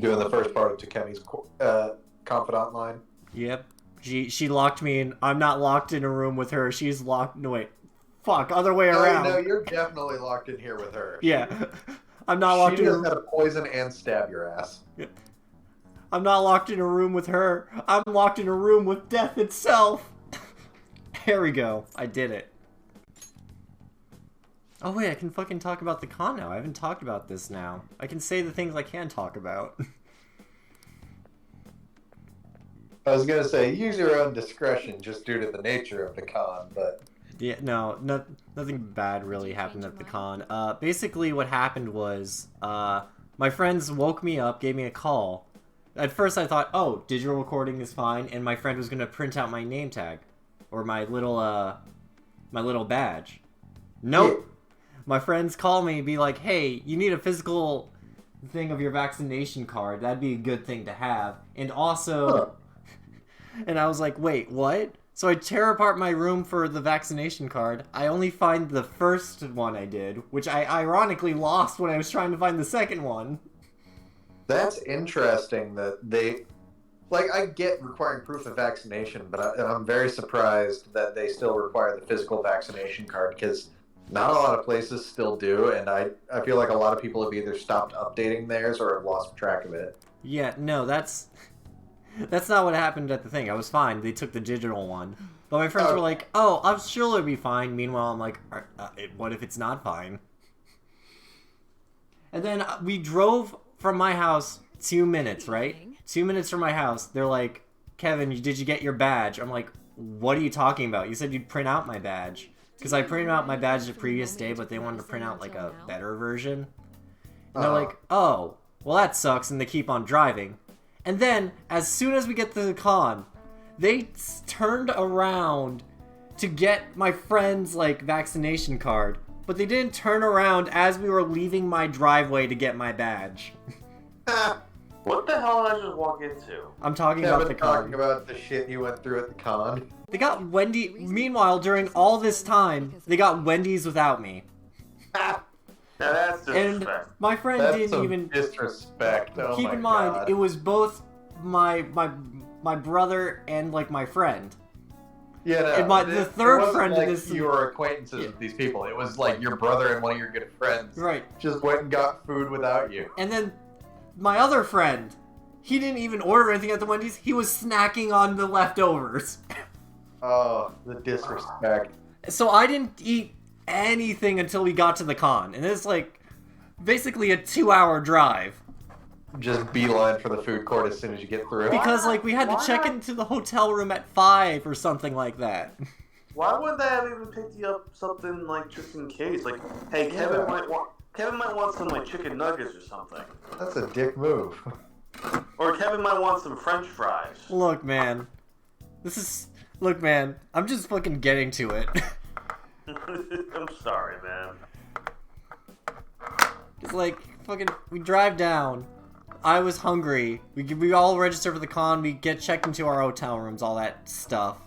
doing the first part of Takemi's confidant line. Yep. She locked me in. I'm not locked in a room with her. She's locked. No, wait. Fuck, other way around. No, you're definitely locked in here with her. Yeah. I'm not locked in. She just had to poison and stab your ass. Yeah. I'm not locked in a room with her. I'm locked in a room with death itself. Here we go. I did it. Oh wait, I can fucking talk about the con now. I haven't talked about this now. I can say the things I can talk about. I was gonna say, use your own discretion just due to the nature of the con, but... Yeah, no, nothing bad really happened at the con. Basically what happened was, my friends woke me up, gave me a call. At first I thought, oh, digital recording is fine, and my friend was gonna print out my name tag. Or my little badge. Nope! My friends call me and be like, hey, you need a physical thing of your vaccination card. That'd be a good thing to have. And also... And I was like, wait, what? So I tear apart my room for the vaccination card. I only find the first one I did, which I ironically lost when I was trying to find the second one. That's interesting that they... Like, I get requiring proof of vaccination, but I'm very surprised that they still require the physical vaccination card, because not a lot of places still do, and I feel like a lot of people have either stopped updating theirs or have lost track of it. Yeah, no, that's not what happened at the thing. I was fine. They took the digital one. But my friends were like, oh, I'm sure it'll be fine. Meanwhile, I'm like, what if it's not fine? And then we drove from my house 2 minutes, right? 2 minutes from my house. They're like, Kevin, did you get your badge? I'm like, what are you talking about? You said you'd print out my badge. Because I printed out my badge the previous day, but they wanted to print out, like, a better version. And they're like, oh, well, that sucks, and they keep on driving. And then, as soon as we get to the con, they turned around to get my friend's, like, vaccination card. But they didn't turn around as we were leaving my driveway to get my badge. What the hell did I just walk into? I'm talking about the con. Talking about the shit you went through at the con. They got Wendy... Meanwhile, during all this time, they got Wendy's without me. Now that's disrespect. And my friend That's didn't some even... disrespect. Oh Keep my in mind, God. it was both my brother and, like, my friend. Yeah, no, And the third it wasn't friend like of this... you were acquaintances with these people. It was like your brother and one of your good friends Right. just went and got food without you. And then my other friend, he didn't even order anything at the Wendy's. He was snacking on the leftovers. Oh, the disrespect. So I didn't eat anything until we got to the con. And it's like basically a 2-hour drive. Just beeline for the food court as soon as you get through. Because, like, we had to check into the hotel room at 5 or something like that. Why wouldn't they have even picked you up something, like, just in case? Like, hey, Kevin might want some, like, chicken nuggets or something. That's a dick move. Or Kevin might want some French fries. Look, man. Look, man. I'm just fucking getting to it. I'm sorry, man. It's like, fucking, we drive down. I was hungry. We all register for the con. We get checked into our hotel rooms, all that stuff.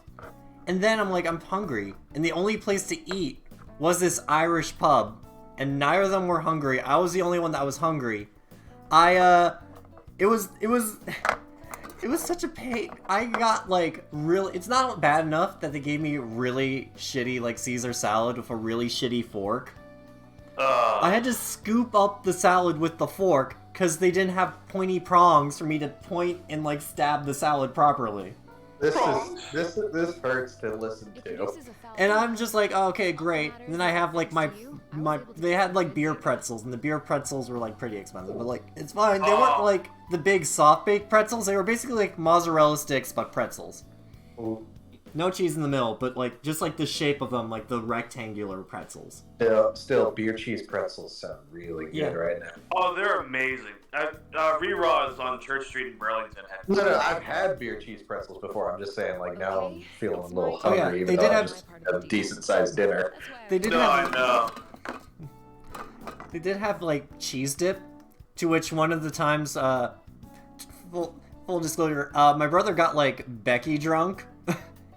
And then I'm like, I'm hungry. And the only place to eat was this Irish pub. And neither of them were hungry. I was the only one that was hungry. It was such a pain. I got, like, really... It's not bad enough that they gave me really shitty, like, Caesar salad with a really shitty fork. I had to scoop up the salad with the fork because they didn't have pointy prongs for me to point and, like, stab the salad properly. This hurts to listen to. And I'm just like, oh, okay, great. And then I have, like, they had, like, beer pretzels, and the beer pretzels were, like, pretty expensive. But, like, it's fine. They weren't, like, the big soft-baked pretzels. They were basically, like, mozzarella sticks, but pretzels. Ooh. No cheese in the middle, but, like, just, like, the shape of them, like, the rectangular pretzels. Still, beer cheese pretzels sound really good right now. Oh, they're amazing. Re-Raw is on Church Street in Burlington. No, I've had beer cheese pretzels before. I'm just saying, like, now I'm feeling a little hungry, yeah, even they though did I have- just had a decent-sized dinner. They did They did have, like, cheese dip, to which one of the times, full disclosure, my brother got, like, Becky drunk,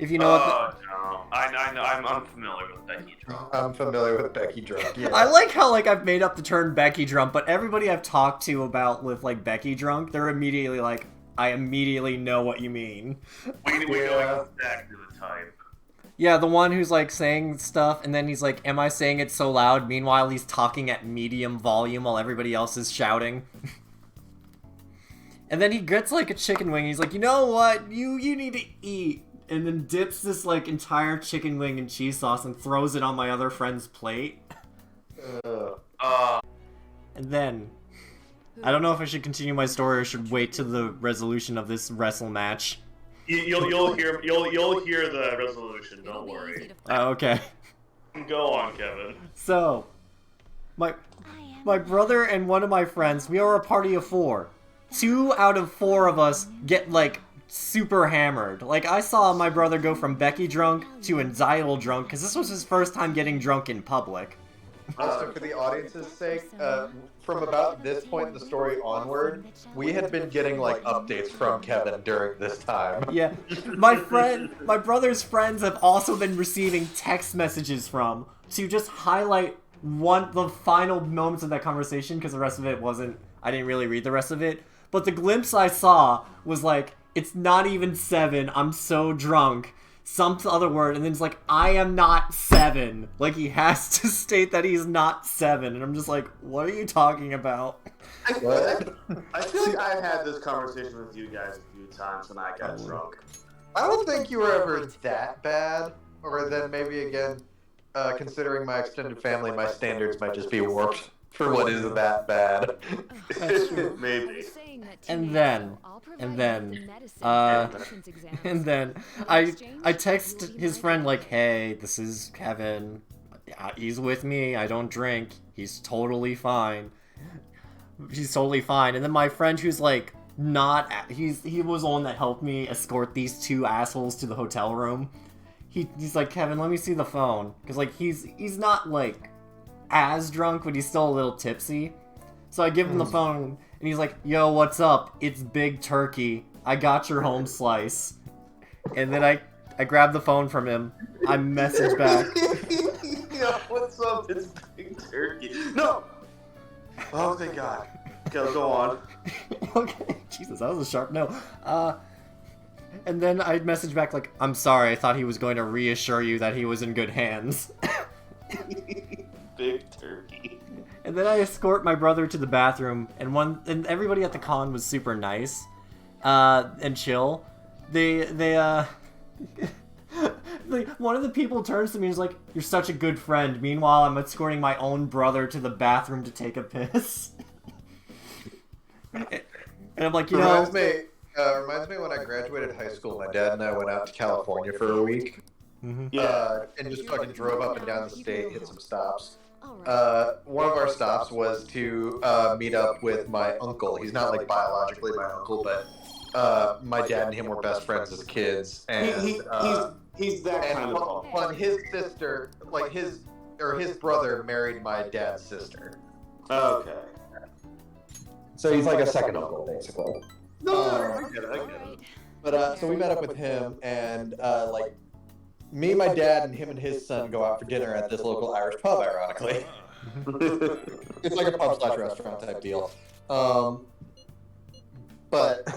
if you know what no. I know. I'm unfamiliar with Becky Drunk. I'm familiar with Becky Drunk. Yeah. I like how like I've made up the term Becky Drunk, but everybody I've talked to about with like Becky Drunk, they're immediately like, I immediately know what you mean. We know exactly the type. Yeah, the one who's like saying stuff, and then he's like, am I saying it so loud? Meanwhile, he's talking at medium volume while everybody else is shouting. And then he gets like a chicken wing. He's like, you know what? You need to eat. And then dips this like entire chicken wing in cheese sauce and throws it on my other friend's plate. And then, I don't know if I should continue my story or should wait to the resolution of this wrestle match. You'll hear the resolution. Don't worry. Okay. Go on, Kevin. So, my brother and one of my friends, we are a party of 4. 2 out of 4 of us get like super hammered. Like, I saw my brother go from Becky drunk to Anxiety drunk, because this was his first time getting drunk in public. Also, for the audience's sake, from about this point in the story onward, we had been getting, like, updates from Kevin during this time. Yeah. My brother's friends have also been receiving text messages from, to just highlight the final moments of that conversation, because the rest of it wasn't, I didn't really read the rest of it, but the glimpse I saw was like, it's not even 7, I'm so drunk. Some other word, and then it's like, I am not 7. Like, he has to state that he's not 7, and I'm just like, what are you talking about? What? I feel like I've had this conversation with you guys a few times when I got drunk. I don't think you were ever that bad, or then maybe again, considering my extended family, my standards might just be warped for what is that bad. Maybe. And then I text his friend like, hey, this is Kevin. He's with me. I don't drink. He's totally fine. And then my friend who's like he was the one that helped me escort these 2 assholes to the hotel room. He's like, Kevin, let me see the phone, because like he's not like as drunk, but he's still a little tipsy. So I give him the phone, and he's like, yo, what's up? It's Big Turkey. I got your home slice. And then I grab the phone from him. I message back. Yo, what's up? It's Big Turkey. No! Oh, thank God. Okay, go on. Okay. Jesus, that was a sharp no. And then I message back like, I'm sorry, I thought he was going to reassure you that he was in good hands. Big Turkey. And then I escort my brother to the bathroom, and everybody at the con was super nice, and chill. Like, one of the people turns to me and is like, you're such a good friend. Meanwhile, I'm escorting my own brother to the bathroom to take a piss. And I'm like, reminds me when I graduated high school, my dad and I went out to California for a week. Mm-hmm. And just fucking drove up and down the state, hit some stops. One of our stops was to meet up with my uncle. He's not like biologically my uncle, but my dad and him were best friends as kids. And he's that kind of fun. His sister, like his brother, married my dad's sister. Okay. So he's like a second uncle, basically. No, I get it. But so we met up with him, and like. Me, my dad, and him and his son go out for dinner at this local Irish pub, ironically. It's like a pub/restaurant type deal. But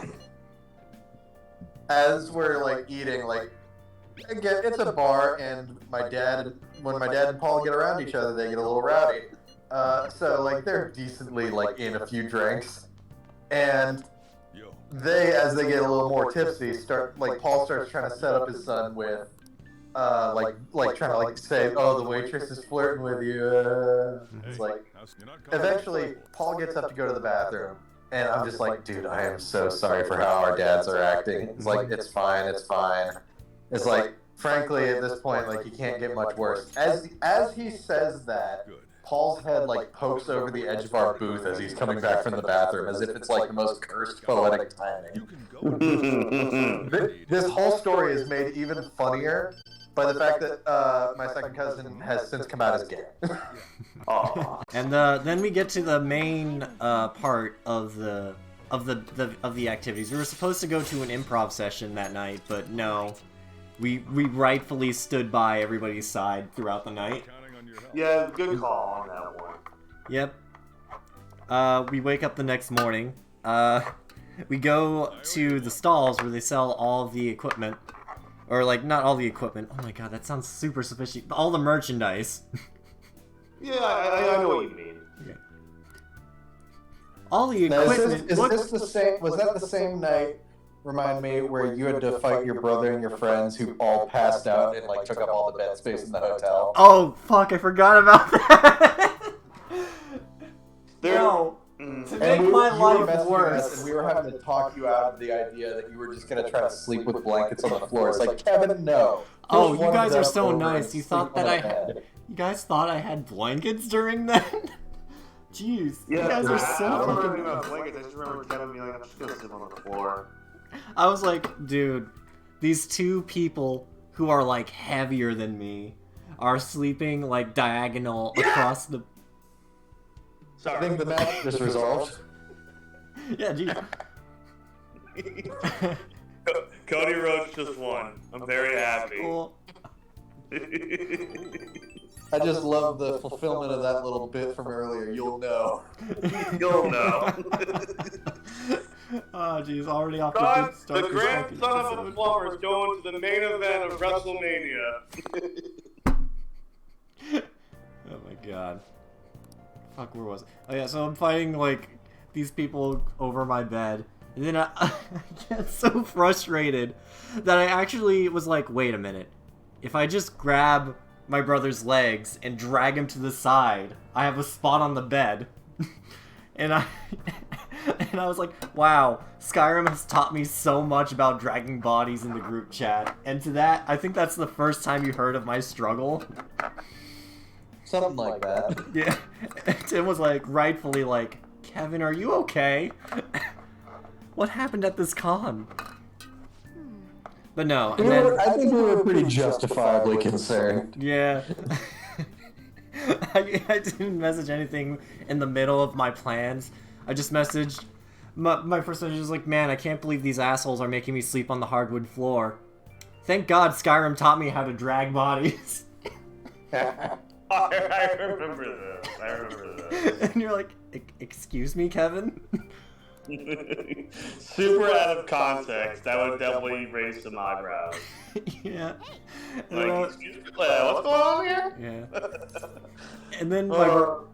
as we're like eating, like, again, it's a bar, and when my dad and Paul get around each other, they get a little rowdy. So like they're decently like in a few drinks, and as they get a little more tipsy, Paul starts trying to set up his son with. Like trying to like say, oh, the waitress is flirting with you. It's like, eventually, Paul gets up to go to the bathroom, and I'm just like, dude, I am so sorry for how our dads are acting. It's like, it's fine. It's like, frankly, at this point, like, you can't get much worse. As he says that, Paul's head like pokes over the edge of our booth as he's coming back from the bathroom, as if it's like the most cursed poetic timing. This whole story is made even funnier by the fact that my second cousin has since come out as gay. And then we get to the main part of the activities. We were supposed to go to an improv session that night, but no, we rightfully stood by everybody's side throughout the night. Yeah, good call on that one. Yep. We wake up the next morning. We go to the stalls where they sell all the equipment. Or, like, not all the equipment. Oh my god, that sounds super sophisticated. All the merchandise. Yeah, I know what you mean. Yeah. All the equipment. Is this the same? Was that the same night? Remind me, where you had to fight your brother and your friends who all passed out and like took up all the bed space in the hotel. Oh fuck! I forgot about that. No. To make my life worse. And we were having to talk you out of the idea that you were just gonna try to sleep with blankets on the floor. It's like, Kevin, no. Oh, you guys are so nice. You thought that you guys thought I had blankets during that? Jeez, Yeah, you guys are so I don't remember fucking... anything about blankets. I just remember Kevin being like, I'm just gonna sleep on the floor. I was like, dude, these two people who are like heavier than me are sleeping like diagonal across the... I think the match is resolved. Yeah, geez. Cody Roach just won. I'm very happy. Cool. I just love the fulfillment of that little bit from earlier. You'll know. You'll know. Oh, jeez, already off to Son, a good start. the grandson of a plumber is going to the main event of WrestleMania. Oh my god. Fuck, where was it? Oh yeah, so I'm fighting, like, these people over my bed. And then I get so frustrated that I actually was like, wait a minute. If I just grab my brother's legs and drag him to the side, I have a spot on the bed. And I was like, wow, Skyrim has taught me so much about dragging bodies in the group chat. And to that, I think that's the first time you heard of my struggle. Something like that. Yeah. Tim was like, rightfully like, Kevin, are you okay? What happened at this con? But no, and then... I think we were pretty justifiably concerned. Yeah. I didn't message anything in the middle of my plans. I just messaged... My first message was like, man, I can't believe these assholes are making me sleep on the hardwood floor. Thank God Skyrim taught me how to drag bodies. I remember this. And you're like, excuse me, Kevin? Super out of context. That would definitely raise some eyebrows. Yeah. Like, excuse me, what's going on here? Yeah. And then oh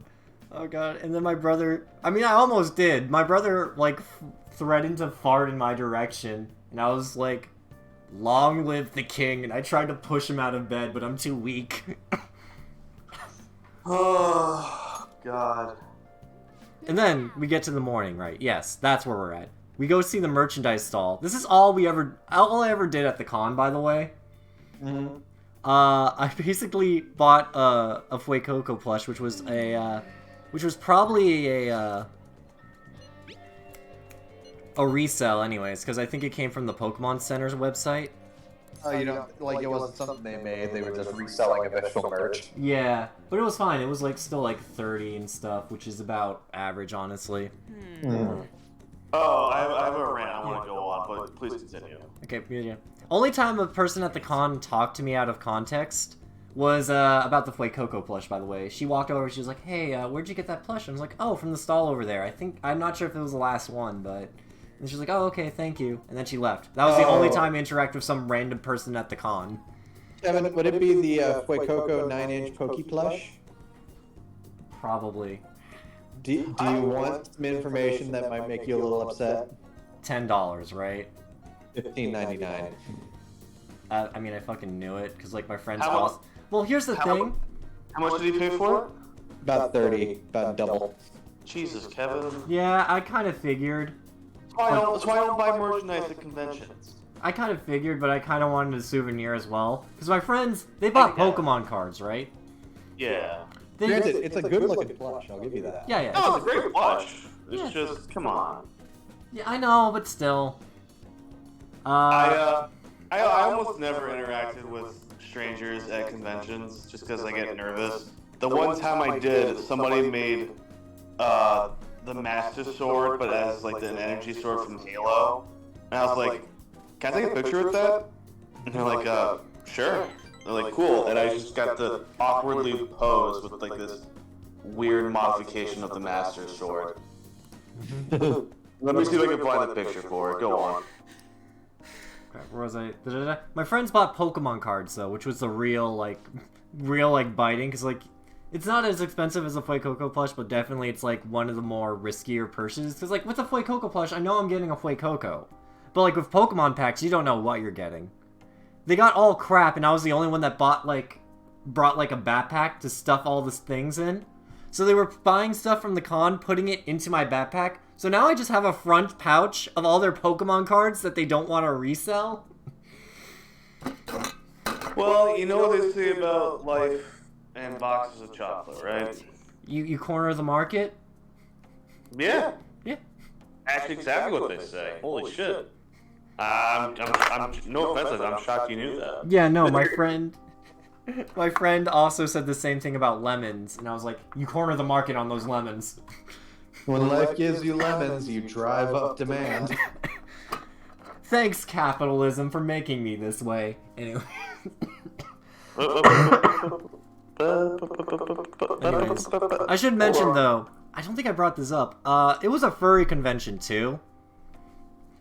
god, and then my brother, I mean, I almost did. My brother, like, threatened to fart in my direction, and I was like, long live the king, and I tried to push him out of bed, but I'm too weak. Oh, God. And then we get to the morning, right? Yes, that's where we're at. We go see the merchandise stall. This is all I ever did at the con, by the way. Mm-hmm. I basically bought a Fuecoco plush, which was probably a resell, anyways, because I think it came from the Pokemon Center's website. Oh, you know, like it wasn't something they made. They were just reselling official merch. Yeah, but it was fine. It was like still like 30 and stuff, which is about average, honestly. Oh, I have a rant I want to go on, but please continue. Okay, yeah. Only time a person at the con talked to me out of context was about the Fuecoco plush, by the way. She walked over, she was like, hey, where'd you get that plush? I was like, oh, from the stall over there. I'm not sure if it was the last one, but... And she's like, oh, okay, thank you. And then she left. That was the only time I interacted with some random person at the con. Kevin, would it be the Fuecoco 9-inch Poke plush? Probably. Do you want some information that might make you a little upset? $10, right? $15.99. I mean, I fucking knew it, because, like, my friend's boss... Well, here's the thing. How much did he pay for it? About 30. About double. Jesus, Kevin. Yeah, I kind of figured. That's why I don't buy merchandise at conventions. I kind of figured, but I kind of wanted a souvenir as well. Because my friends, they bought Pokemon cards, right? Yeah. Granted, it's a good-looking plush, I'll give you that. Yeah. No, it's a great plush. It's just, come on. Yeah, I know, but still. I almost never interacted with strangers at conventions just because I get nervous. The one time I did, somebody made the Master Sword, but as like an energy sword from Halo, and I was like, "Can I take a picture with that?" And they're like, sure. They're like, cool. And I just got to awkwardly pose with like this weird modification of the Master Sword. Let me see if I can find the picture for it. Go on. Okay, where was I? My friends bought Pokemon cards though, which was the real biting, because like it's not as expensive as a Fuecoco plush, but definitely it's like one of the more riskier purchases. Because like with a Fuecoco plush, I know I'm getting a Fuecoco, but like with Pokemon packs, you don't know what you're getting. They got all crap, and I was the only one that brought like a backpack to stuff all the things in. So they were buying stuff from the con, putting it into my backpack. So now I just have a front pouch of all their Pokemon cards that they don't want to resell. Well, you know what they say about life and boxes of chocolate, right? You corner the market? Yeah. Yeah. Actually, exactly what they say. Holy shit. I'm no offense, I'm shocked you knew that. Yeah, no, my friend also said the same thing about lemons, and I was like, you corner the market on those lemons. When life gives you lemons, you drive up demand. Thanks, capitalism, for making me this way. Anyway. Anyways, I should mention, though, I don't think I brought this up. It was a furry convention, too.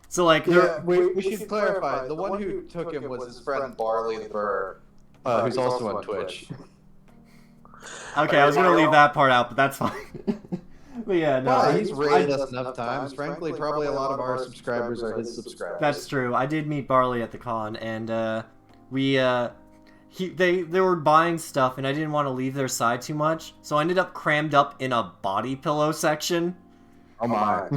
So, like... Yeah, we should clarify. The one who took him was his friend Barley the Burr, who's also on Twitch. Okay, I was going to leave that part out, but that's fine. But yeah, no. Well, he's rated us enough times. Frankly, probably a lot of our subscribers are his subscribers. That's true. I did meet Barley at the con, and they were buying stuff, and I didn't want to leave their side too much, so I ended up crammed up in a body pillow section. Oh my.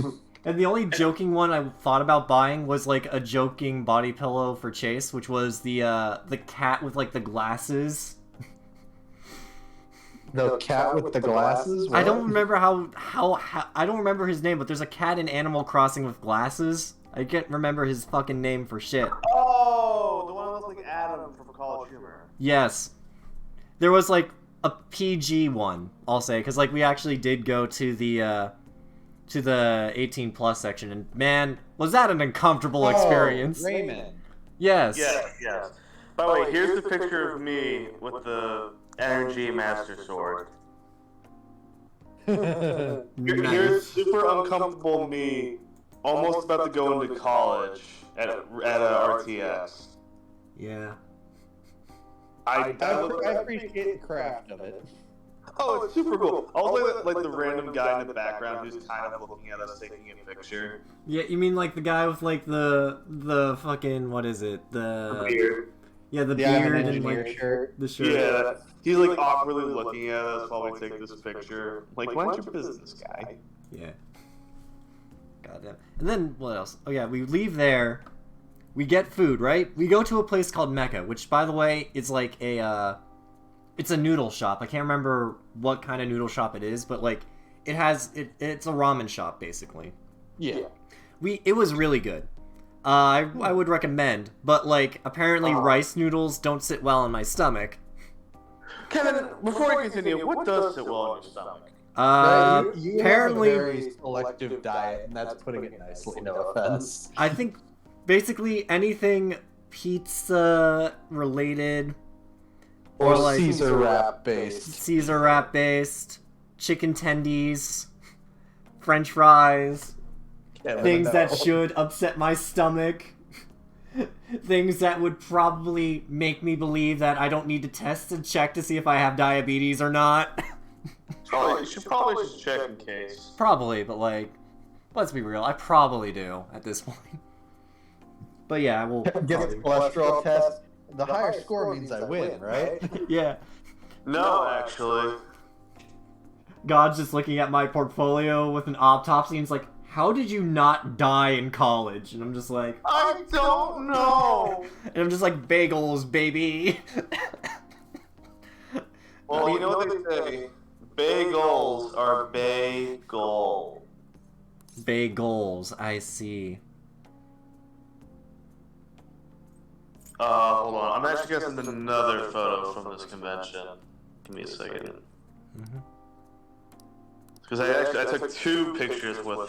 And the only joking one I thought about buying was like a joking body pillow for Chase, which was the cat with like the glasses. The cat with the glasses? What? I don't remember how I don't remember his name, but there's a cat in Animal Crossing with glasses. I can't remember his fucking name for shit. Oh, the one that looks like Adam from College Humor. Yes. There was like a PG one, I'll say, because like we actually did go to the 18 plus section, and man, was that an uncomfortable experience. Raymond. Yes. Yes. By the way, here's the picture of me with the Energy Master Sword. Here's super uncomfortable me, almost about to go into college at RTX. Yeah. I appreciate the craft of it. Oh, it's super cool. I was like the random guy in the background who's kind of looking at us taking a picture. Yeah, you mean like the guy with like the fucking, what is it? The beard. Yeah, the beard and like shirt. The shirt. Yeah, he's like awkwardly looking at us while we take this picture. Like, what's your business, guy? Yeah. Goddamn. And then what else? Oh yeah, we leave there. We get food, right? We go to a place called Mecca, which, by the way, is like it's a noodle shop. I can't remember what kind of noodle shop it is, but like it's a ramen shop basically. Yeah. It was really good. I would recommend, but like apparently rice noodles don't sit well in my stomach. Kevin, before I continue, what does sit well in your stomach? You Apparently, have a very selective diet, and that's putting it nicely. No offense. I think basically anything pizza related, Or like Caesar wrap based, chicken tendies, French fries. Things that should upset my stomach. Things that would probably make me believe that I don't need to test and check to see if I have diabetes or not. Oh, you should probably just check in case. Probably, but like, let's be real, I probably do at this point. But yeah, I will. Get the cholesterol test. The higher score means I win, right? Yeah. No, actually. God's just looking at my portfolio with an autopsy and he's like, how did you not die in college? And I'm just like, I don't know. And I'm just like, bagels, baby. Well, you know what they say? Bagels are bagel. Bagels, I see. Hold on. I'm actually gonna send another photo from this convention. Give me a second. Because I took two pictures with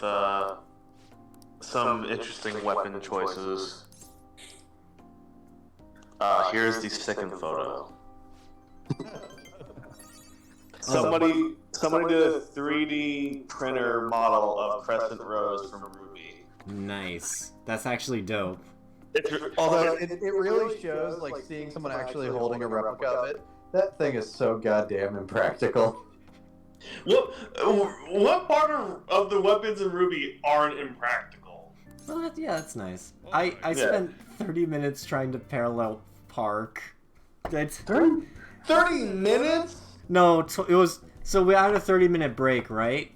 some interesting weapon choices. Here's the second photo. Somebody did a 3D printer model of Crescent Rose from Ruby. Nice. That's actually dope. Although it really shows, like, seeing someone actually holding a replica of it, that thing is so goddamn impractical. What part of the weapons in Ruby aren't impractical? Well, that's nice. I spent 30 minutes trying to parallel park. That's 30 minutes? No, it was... So we had a 30-minute break, right?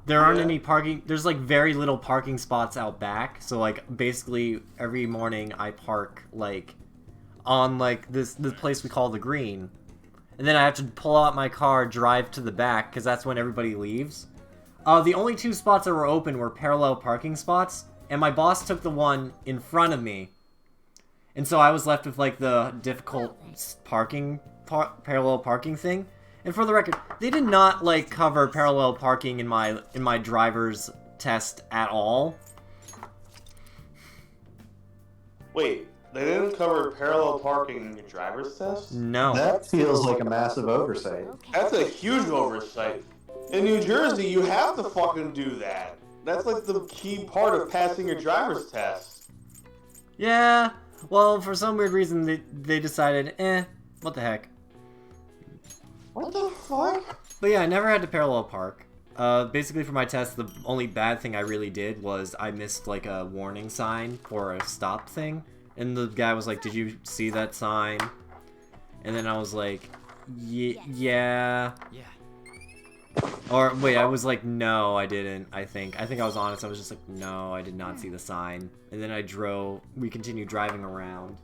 There aren't any parking... There's, like, very little parking spots out back. So, like, basically, every morning I park, like, on, like, this place we call the Green. And then I have to pull out my car, drive to the back, because that's when everybody leaves. The only 2 spots that were open were parallel parking spots, and my boss took the one in front of me. And so I was left with, like, the difficult parallel parking thing. And for the record, they did not, like, cover parallel parking in my driver's test at all. Wait, they didn't cover parallel parking in your driver's test? No. That feels like a massive oversight. That's a huge oversight. In New Jersey, you have to fucking do that. That's like the key part of passing your driver's test. Yeah. Well, for some weird reason, they decided, what the heck. What the fuck? But yeah, I never had to parallel park. Basically for my test, the only bad thing I really did was I missed, like, a warning sign for a stop thing. And the guy was like, did you see that sign? And then I was like, yeah. Or, wait, I was like, no, I didn't, I think. I think I was honest. I was just like, no, I did not see the sign. And then we continued driving around.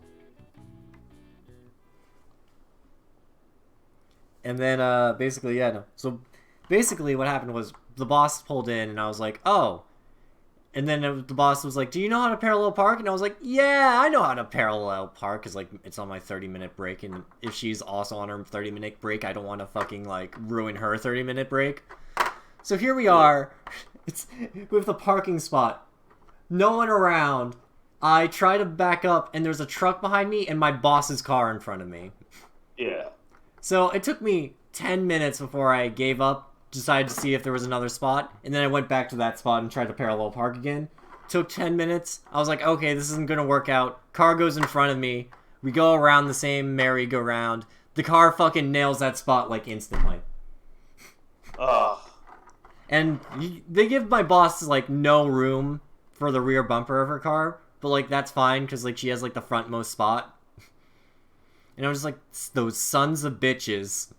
And then, basically, yeah, no. So, basically, what happened was, the boss pulled in, and I was like, oh. And then the boss was like, do you know how to parallel park? And I was like, yeah, I know how to parallel park, because, like, it's on my 30-minute break, and if she's also on her 30-minute break, I don't want to fucking, like, ruin her 30-minute break. So here we are, it's with the parking spot, no one around. I try to back up, and there's a truck behind me, and my boss's car in front of me. Yeah. So it took me 10 minutes before I gave up, decided to see if there was another spot, and then I went back to that spot and tried to parallel park again. Took 10 minutes. I was like, okay, this isn't gonna work out. Car goes in front of me. We go around the same merry-go-round. The car fucking nails that spot, like, instantly. Ugh. And they give my boss, like, no room for the rear bumper of her car, but, like, that's fine, because, like, she has, like, the frontmost spot. And I was just like, those sons of bitches.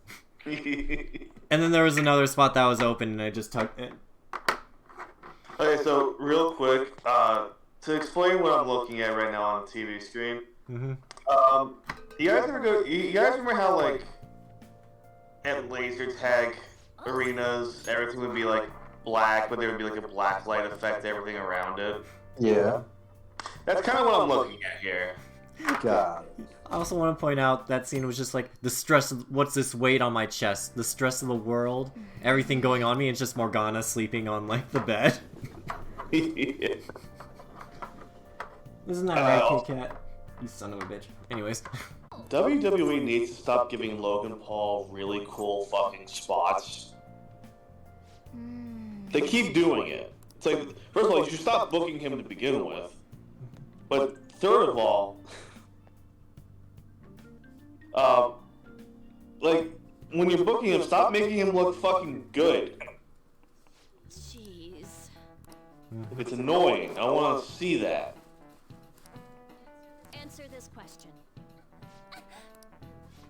And then there was another spot that was open, and I just took it. Okay, so real quick, to explain what I'm looking at right now on the TV screen. Mm-hmm. You guys remember how, like, at laser tag arenas, everything would be like black, but there would be like a black light effect to everything around it? Yeah. That's kind of what I'm looking at here. God. I also want to point out that scene was just like the stress of what's this weight on my chest, the stress of the world, everything going on me, and it's just Morgana sleeping on like the bed. Isn't that right, Kit Kat? You son of a bitch. Anyways. WWE needs to stop giving Logan Paul really cool fucking spots. They keep doing it. It's like, first of all, you should stop booking him to begin with. But third of all, like, when you're booking him, stop making him look fucking good. Jeez. If it's annoying, I want to see that. Answer this question.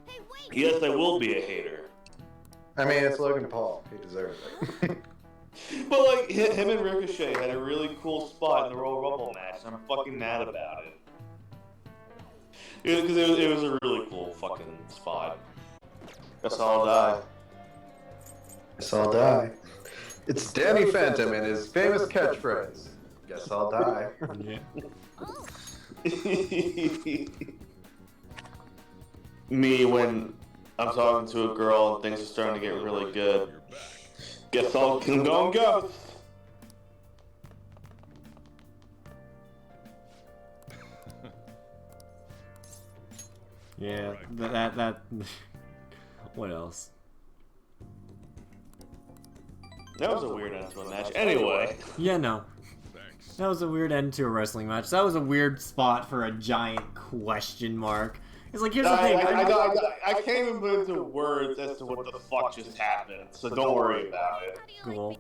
Hey, wait! Yes, I will be a hater. I mean, it's Logan Paul. He deserves it. But, like, him and Ricochet had a really cool spot in the Royal Rumble match, and I'm fucking mad about it. Because it was a really cool fucking spot. Guess I'll die. Guess I'll die. It's Danny Phantom and his famous catchphrase. Guess I'll die. Yeah. Oh, Me when I'm talking to a girl and things are starting to get really good. Guess I'll go and go. Yeah, that. What else? That was a weird end to a match. Anyway. Yeah, no. That was a weird end to a wrestling match. That was a weird spot for a giant question mark. It's like, here's the thing. I can't even put into words as to what the fuck just happened, so don't worry about it. Cool.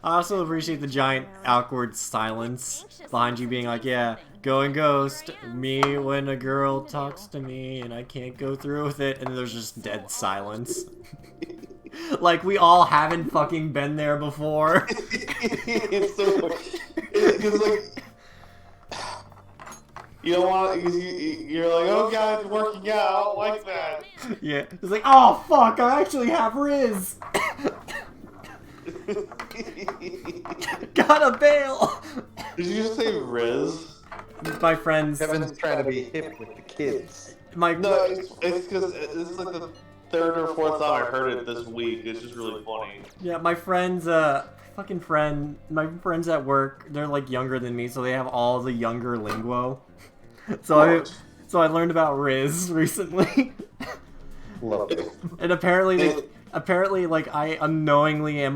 I also appreciate the giant awkward silence behind you being like, yeah, going ghost, me when a girl talks to me and I can't go through with it, and then there's just dead silence. Like, we all haven't fucking been there before. It's so... Because, like... You don't want to... You're like, oh god, it's working out, I don't like that. Yeah. It's like, oh fuck, I actually have Riz! Gotta bail! Did you just say Riz? My friends... Kevin's trying to be hip with the kids. No, it's because this is like the third or fourth time I heard it this week. It's just really funny. Yeah, my friends, my friends at work, they're like younger than me, so they have all the younger lingo. So I learned about Riz recently. Love it. And apparently, like, I unknowingly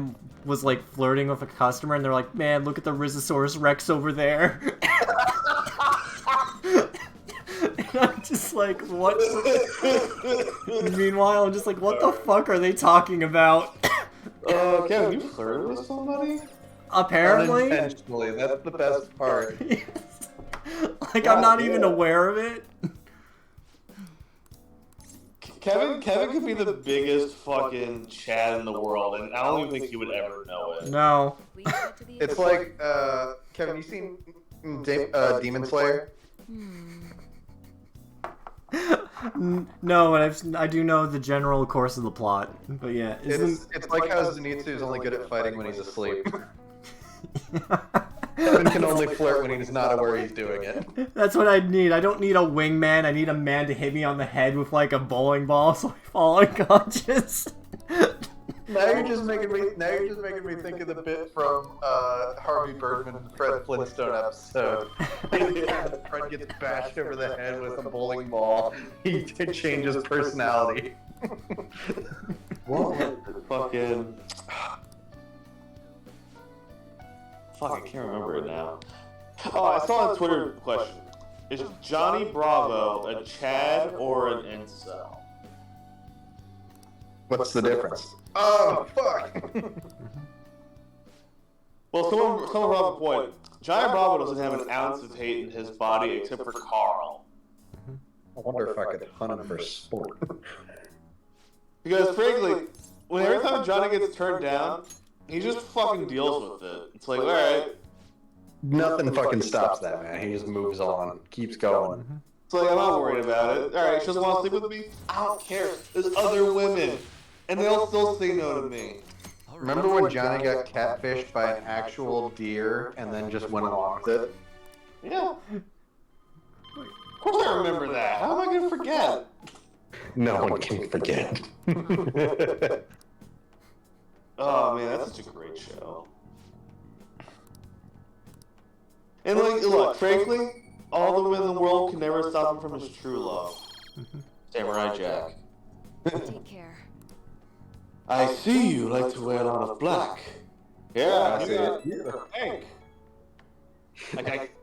was like flirting with a customer, and they're like, "Man, look at the Rizosaurus Rex over there." And I'm just like, what? Meanwhile, I'm just like, what the fuck are they talking about? Kevin, you flirted with somebody? Apparently. Unintentionally, that's the best part. Like, I'm not even aware of it. Kevin could be the biggest fucking Chad in the world, and I don't even think he would ever know it. No. It's like, Kevin, you seen Demon Slayer? No, but I do know the general course of the plot. But yeah, it's like how Zenitsu is only good at fighting when he's asleep. Kevin can only flirt when he's not aware he's doing it. That's what I need. I don't need a wingman. I need a man to hit me on the head with like a bowling ball so I fall unconscious. Now you're just making me think of the bit from Harvey Birdman's Fred Flintstone episode. Fred gets bashed over the head with a bowling ball. He changes personality. What? Fucking... Fuck, I can't remember it now. Oh, I saw a Twitter question. Is Johnny Bravo a Chad or an incel? What's the difference? Oh, fuck! Well, someone brought up a point. Johnny Bravo doesn't have an ounce of hate in his body except for Carl. I wonder if I could hunt him for sport. Because, frankly, every time Johnny gets turned down, he just fucking deals with it. It's like, alright. Nothing fucking stops that, man. He just moves on, keeps going. It's like, I'm not worried about it. Alright, she doesn't want to sleep with me? I don't care. There's other women. And they'll still say no to me. Remember when Johnny got catfished by an actual deer and then just went along with it? Yeah. Of course I remember that. How am I going to forget? No one can forget. Oh man, that's such a great show. And like, look, frankly, all the women in the world can never stop him from his true love. Samurai Jack. Take care. I see you like to wear a lot of black. Yeah, I see it. You're pink. Like,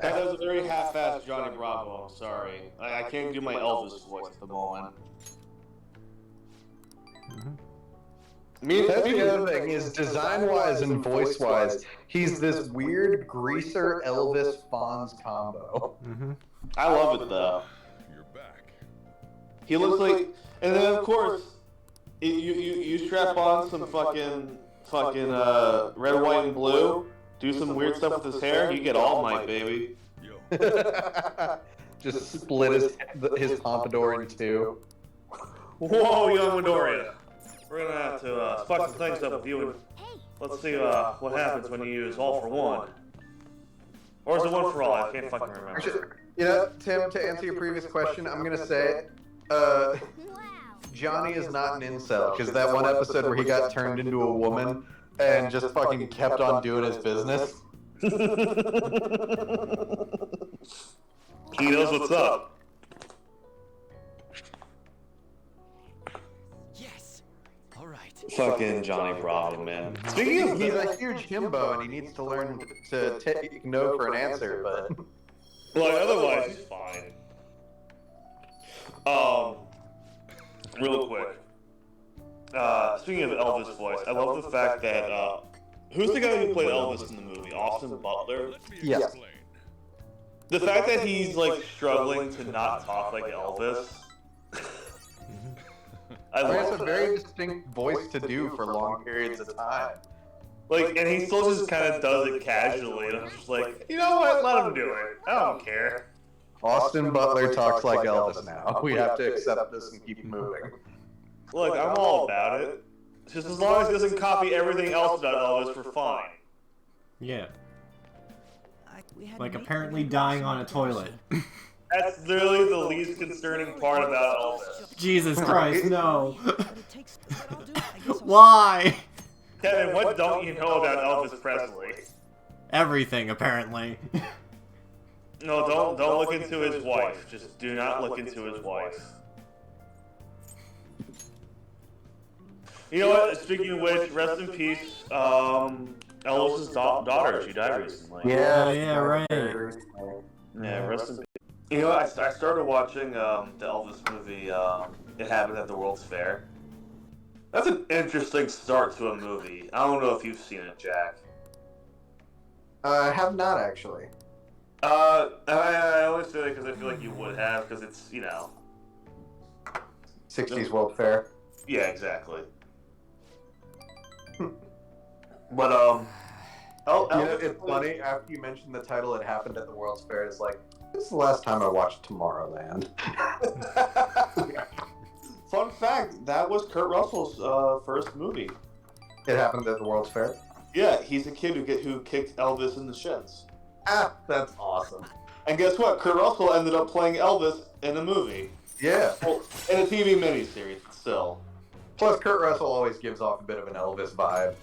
that was a very half-assed Johnny Bravo, I'm sorry. I can't do my Elvis voice at the moment. That's the other thing, is design-wise and voice-wise, he's this weird greaser Elvis Fonz combo. I love it though. You're back. He looks like, and then of course, you strap on some fucking red, white, and blue, do some weird stuff with his hair, you get All Might, baby. Yo. Just split his pompadour in two. Whoa, young Midoriya. We're gonna have to spice some things up with you, and let's see what happens when you use all for one. Or is it one for all? I can't fucking remember. Actually, you know, Tim, to answer your previous question, I'm gonna say, Johnny is not an incel, because that one episode where he got turned into a woman and just fucking kept on doing his business. He knows what's up. Fucking Johnny Bravo, man. Speaking of, He's a huge himbo, and he needs to learn to take no for an answer, but... like, otherwise he's fine. Real quick. Speaking of Elvis voice, I love the fact that, who's the guy who played Elvis in the movie? Austin Butler? Yeah. The fact that he's, like, struggling to not talk like Elvis. I It's love a very distinct voice to do for long periods of time. Like, and he still just kind of does it casually, and I'm just like, you know what, let him do it. I don't care. Austin Butler talks like Elvis now. We have to accept this and keep moving. Look, I'm all about it. Just as long as he doesn't copy everything else about Elvis, we're fine. Yeah. Like apparently dying on a toilet. That's literally the least concerning part about Elvis. Jesus Christ, no. Why? Kevin, what don't you know about Elvis Presley? Everything, apparently. No, don't look into his wife. Just do not look into his wife. You know what? Speaking of which, rest in peace. Elvis's daughter. She died recently. Yeah, right. Yeah, rest in peace. You know, I started watching the Elvis movie. It Happened at the World's Fair. That's an interesting start to a movie. I don't know if you've seen it, Jack. I have not, actually. I always say that because I feel like you would have, because it's, you know... 60s World Fair. Yeah, exactly. But, it's funny, after you mentioned the title, It Happened at the World's Fair, it's like, this is the last time I watched Tomorrowland. Fun fact, that was Kurt Russell's first movie. It Happened at the World's Fair? Yeah, he's a kid who kicked Elvis in the shins. Ah, that's awesome. And guess what? Kurt Russell ended up playing Elvis in a movie. Yeah. Well, in a TV miniseries, still. Plus, Kurt Russell always gives off a bit of an Elvis vibe.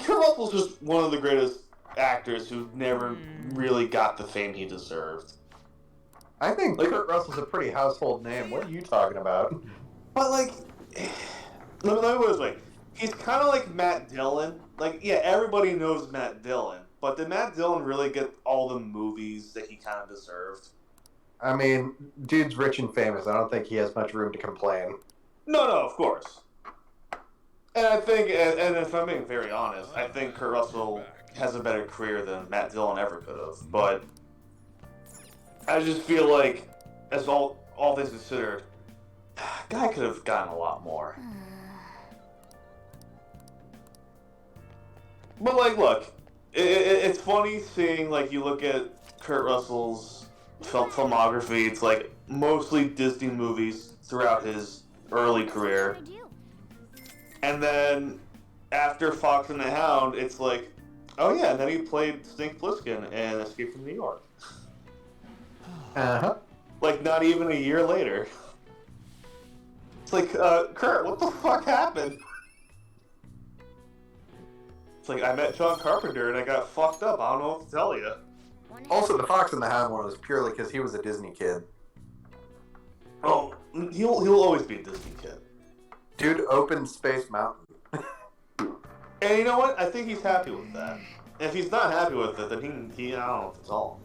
Kurt Russell's just one of the greatest actors who never really got the fame he deserved. I think Kurt Russell's a pretty household name. What are you talking about? But, like, let me put it this way. He's kind of like Matt Dillon. Like, yeah, everybody knows Matt Dillon. But did Matt Dillon really get all the movies that he kind of deserved? I mean, dude's rich and famous. I don't think he has much room to complain. No, of course. And I think, and if I'm being very honest, I think Kurt Russell has a better career than Matt Dillon ever could have. But I just feel like, as all things considered, guy could have gotten a lot more. But, like, look, it's funny seeing, like, you look at Kurt Russell's filmography, it's, like, mostly Disney movies throughout his early career. And then, after Fox and the Hound, it's like, oh yeah, and then he played Stink Plissken in Escape from New York. Uh-huh. Like, not even a year later. It's like, Kurt, what the fuck happened? It's like, I met John Carpenter and I got fucked up. I don't know what to tell you. Also, the Fox and the Hound one was purely because he was a Disney kid. Oh, he'll always be a Disney kid. Dude opened Space Mountain. And you know what? I think he's happy with that. And if he's not happy with it, then he I don't know if it's all.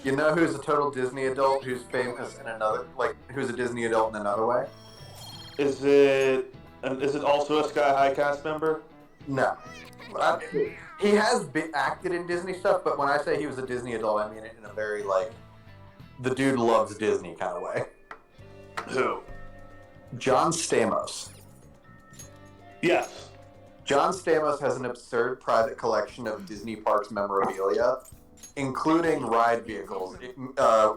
You know who's a total Disney adult who's famous in another, like, who's a Disney adult in another way? Is it also a Sky High cast member? No. He has acted in Disney stuff, but when I say he was a Disney adult, I mean it in a very, like, the dude loves Disney kind of way. Who? John Stamos. Yes. John Stamos has an absurd private collection of Disney parks memorabilia, including ride vehicles,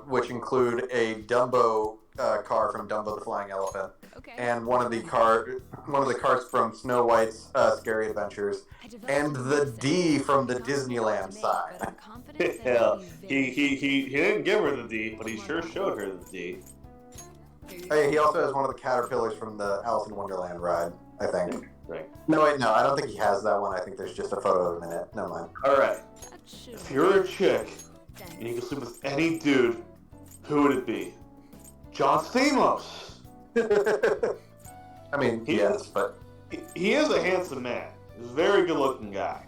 which include a Dumbo car from Dumbo the Flying Elephant, and one of the carts from Snow White's Scary Adventures, and the D from the Disneyland sign. Yeah, he didn't give her the D, but he sure showed her the D. Hey, he also has one of the caterpillars from the Alice in Wonderland ride, I think. Right. No, wait, no, I don't think he has that one. I think there's just a photo of him in it. Never mind. Alright. If you're a chick, and you can sleep with any dude, who would it be? John Stamos! I mean, yes, but He is a handsome man. He's a very good-looking guy.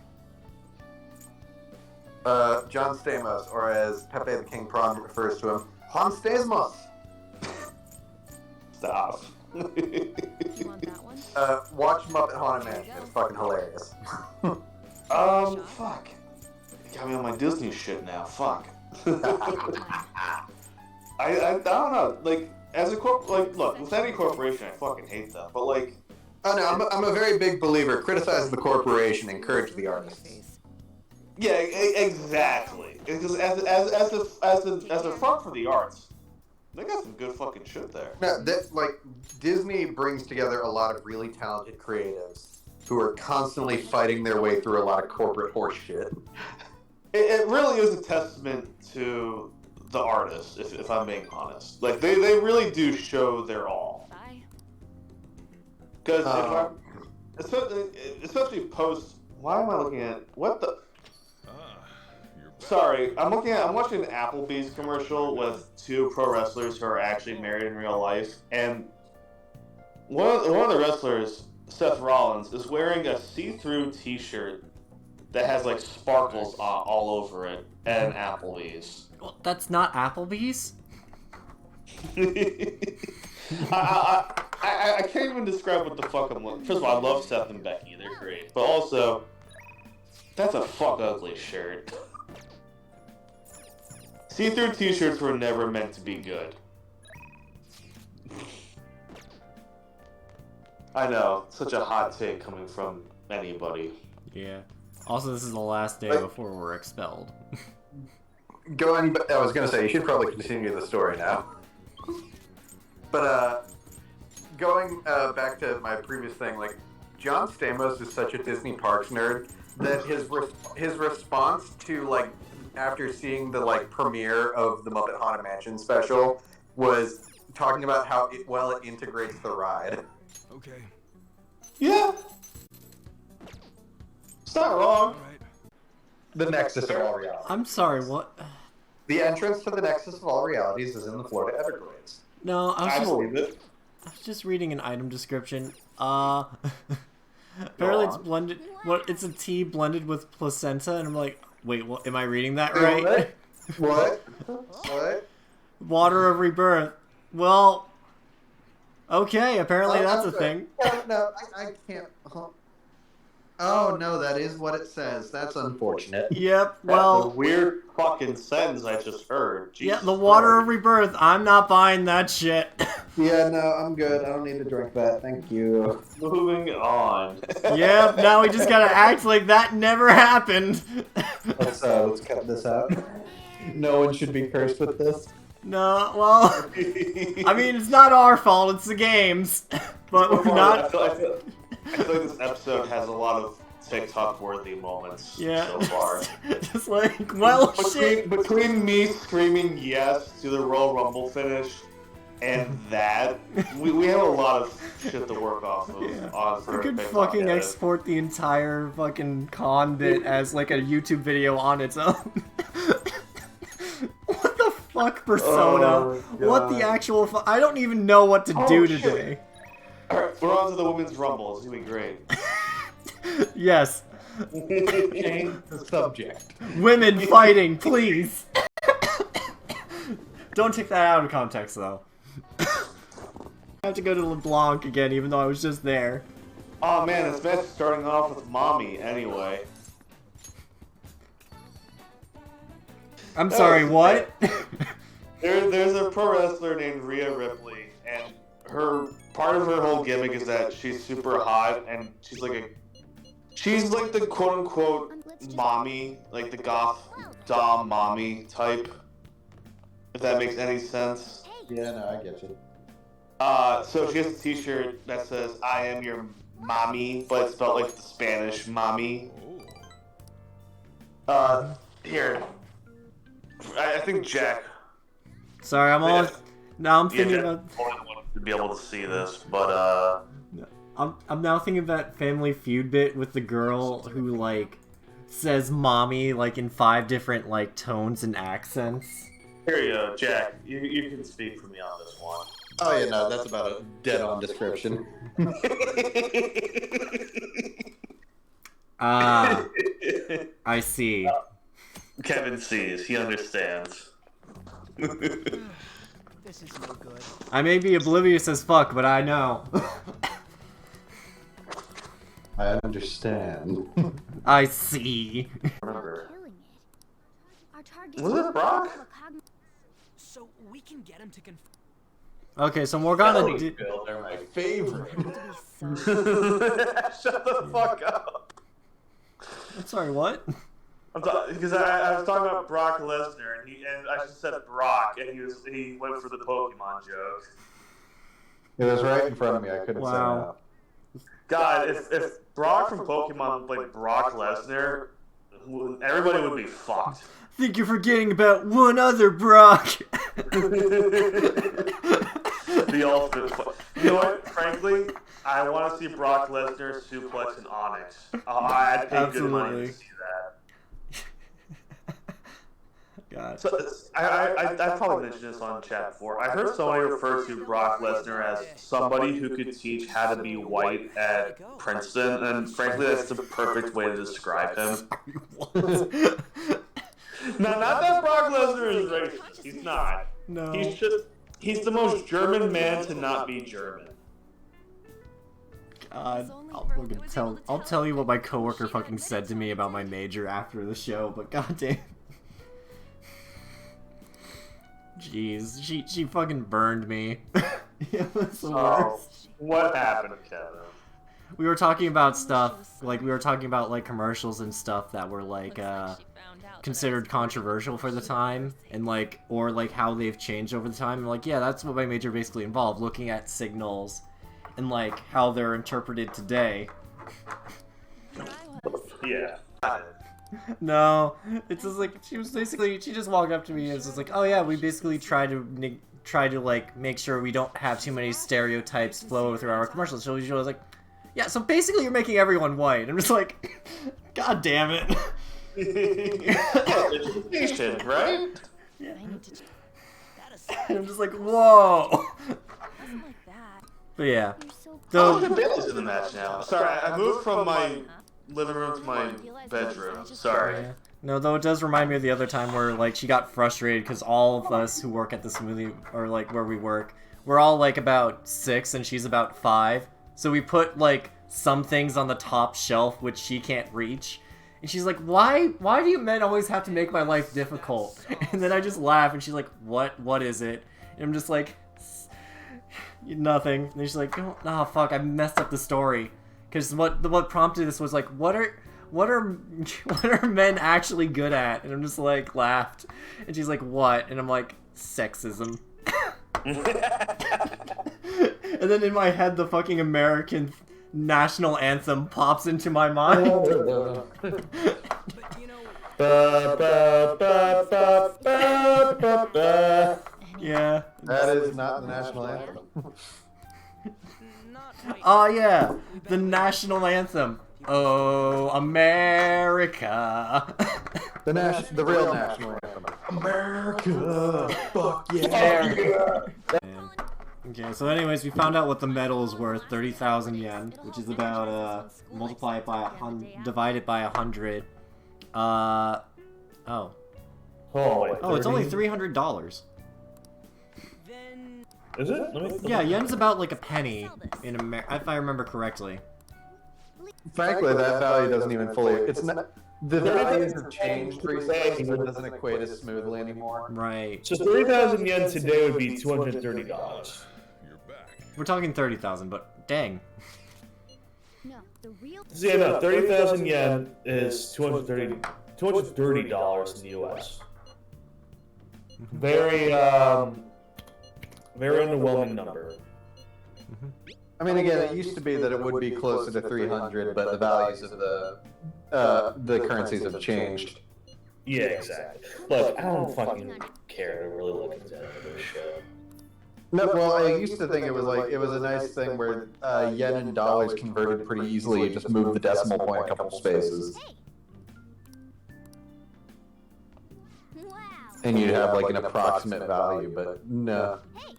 John Stamos, or as Pepe the King Prawn refers to him, Juan Stamos. Stop. You want that one? Watch Muppet Haunted Mansion. It's fucking hilarious. Fuck. You got me on my Disney shit now. Fuck. I don't know. Like, as a look, with any corporation, I fucking hate them. But like, Oh no, I'm a very big believer. Criticize the corporation, encourage the artists. yeah, exactly. Because as a front for the arts, they got some good fucking shit there. No, that like Disney brings together a lot of really talented creatives who are constantly fighting their way through a lot of corporate horse shit. It really is a testament to the artists, if I'm being honest. Like, they really do show their all. Bye. Because, especially post... Why am I looking at... What the... You're back. Sorry, I'm watching an Applebee's commercial with two pro wrestlers who are actually married in real life, and one of the wrestlers, Seth Rollins, is wearing a see-through t-shirt that has like sparkles all over it at Applebee's. Well, that's not Applebee's. I can't even describe what the fuck I'm looking. First of all, I love Seth and Becky; they're great. But also, that's a fuck ugly shirt. See-through t-shirts were never meant to be good. I know, such a hot take coming from anybody. Yeah. Also, this is the last day before we're expelled. I was gonna say, you should probably continue the story now. But, going back to my previous thing, like, John Stamos is such a Disney Parks nerd that his response to, like, after seeing the, like, premiere of the Muppet Haunted Mansion special was talking about how it integrates the ride. Okay. Yeah. It's not wrong. All right. The Nexus of all realities. I'm sorry, what? The entrance to the Nexus of all realities is in the Florida Everglades. No, I believe it. I was just reading an item description. Apparently it's blended. What? It's a tea blended with placenta, and I'm like, wait, what? Am I reading that right? What? What? Water of rebirth. Well, okay. Apparently that's a thing. No, I can't. Oh no, that is what it says. That's unfortunate. Yep. That's a Well. weird fucking sentence I just heard. Yeah, Jesus the water Christ. of rebirth. I'm not buying that shit. Yeah, no, I'm good. I don't need to drink that. Thank you. Moving on. Yep. Now we just gotta act like that never happened. Let's cut this out. No one should be cursed with this. No. Well. I mean, it's not our fault. It's the game's. But we're not. I feel like this episode has a lot of TikTok-worthy moments Yeah. so far. Just like, well, shit. Between me screaming yes to the Royal Rumble finish and that, we have a lot of shit to work off of. Yeah. For I could TikTok fucking edit. export the entire fucking con bit as like a YouTube video on its own. What the fuck, Persona? Oh, What the God. actual I don't even know what to do shit. today. Alright, we're on to the Women's Rumble. It's gonna be great. Yes. Change the subject. Women fighting, please. Don't take that out of context, though. I have to go to LeBlanc again, even though I was just there. Oh man, this match is starting off with Mommy anyway. I'm sorry, what? There's a pro wrestler named Rhea Ripley, and part of her whole gimmick is that she's super hot, and she's like the quote unquote mommy, like the goth dom mommy type. If that makes any sense. Yeah, no, I get you. So she has a T-shirt that says "I am your mommy," but it's spelled like the Spanish mommy. Here. I think Jack. Sorry, I'm all. Now I'm Yeah, thinking Jack about. only wanted to be able to see this, but I'm now thinking of that Family Feud bit with the girl who like says "mommy" like in 5 different like tones and accents. here you go, Jack. You can speak for me on this one. Oh yeah, no, that's about a dead-on description. Ah, I see. Kevin sees. He understands. This is no good. I may be oblivious as fuck, but I know. I understand. I see. Remember. Killing it. Our target's Was it Brock? So we can get him to confirm. Okay, so Morgana did. Bill, they're my favorite. to be so Shut the fuck up. I'm sorry, what? Because I was talking about Brock Lesnar, and I just said Brock, and he went for the Pokemon joke. It was right in front of me. I couldn't Wow. say God, if Brock from Pokemon played Brock Lesnar, everybody would be fucked. Think you're forgetting about one other Brock. The ultimate. You know what? Frankly, I want to see Brock Lesnar suplex an Onyx. I'd pay good money to see that. God. So I've probably mentioned this on chat before. I heard somebody refer to Brock Lesnar as somebody who could teach how to be white at Princeton, and frankly, that's the perfect way to describe him. Not that Brock Lesnar is racist. He's not. No. He's the most German man to not be German. God, I'll tell you what my coworker fucking said to me about my major after the show, but goddamn. Jeez, she fucking burned me. It was the worst. What happened, Kevin? We were talking about stuff, like we were talking about like commercials and stuff that were like considered controversial for the time, and like, or like how they've changed over the time. And like, yeah, that's what my major basically involved, looking at signals and like how they're interpreted today. Yeah. No, it's just like she just walked up to me and was just like, oh yeah, we basically try to like make sure we don't have too many stereotypes flow through our commercials. So she was like, yeah, so basically you're making everyone white. I'm just like, god damn it. Education, right? Yeah. I need to. I'm just like, whoa. Wasn't like that. But yeah, You're so. Oh, so Bailey's in the match now. Sorry, I moved from my living room to my bedroom. Sorry. yeah. No, though it does remind me of the other time where like she got frustrated because all of us who work at the smoothie, or like where we work, we're all like about 6 and she's about 5. So we put like some things on the top shelf which she can't reach. And she's like, why do you men always have to make my life difficult? And then I just laugh and she's like, what is it? And I'm just like, nothing. And she's like, oh fuck, I messed up the story. Because what prompted this was like, what are men actually good at? And I'm just like, laughed. And she's like, what? And I'm like, sexism. And then in my head, the fucking American national anthem pops into my mind. But you know, Yeah. That is not the national anthem. not right. Oh yeah, the national anthem. Oh, America. The real national anthem. America, fuck yeah. Okay, so anyways, we found out what the medal is worth, 30,000 yen, which is about, multiply it by divided by 100. Oh, it's only $300. Then Is it? Let me. Yeah, yen's about like a penny in if I remember correctly. Frankly, that value doesn't even fully. It's not. The values have changed recently, so it doesn't equate as smoothly anymore. Right. So 3,000 yen today would be $230. You're back. We're talking 30,000, but dang. No, the real. So yeah, no, 30,000 yen is $230 in the US. Very, very underwhelming number. I mean, again, it used to be that it would be closer to 300, but the values of the currencies have changed. Yeah, exactly. Look, I don't fucking care to really look into this shit. No, well, I used to think it was a nice thing where yen and dollars converted pretty easily. You just moved the decimal point a couple spaces, Hey. Wow. and you'd have like an approximate value. But no, Hey.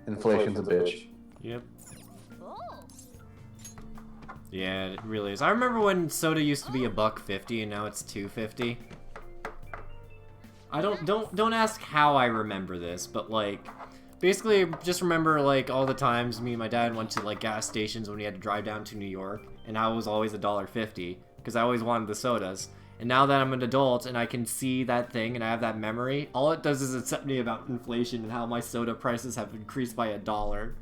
Inflation's a bitch. Yep. Oh. Yeah, it really is. I remember when soda used to be $1.50 and now it's $2.50. I don't ask how I remember this, but like basically just remember like all the times me and my dad went to like gas stations when we had to drive down to New York, and now it was always $1.50 because I always wanted the sodas. And now that I'm an adult and I can see that thing and I have that memory, all it does is accept me about inflation and how my soda prices have increased by $1.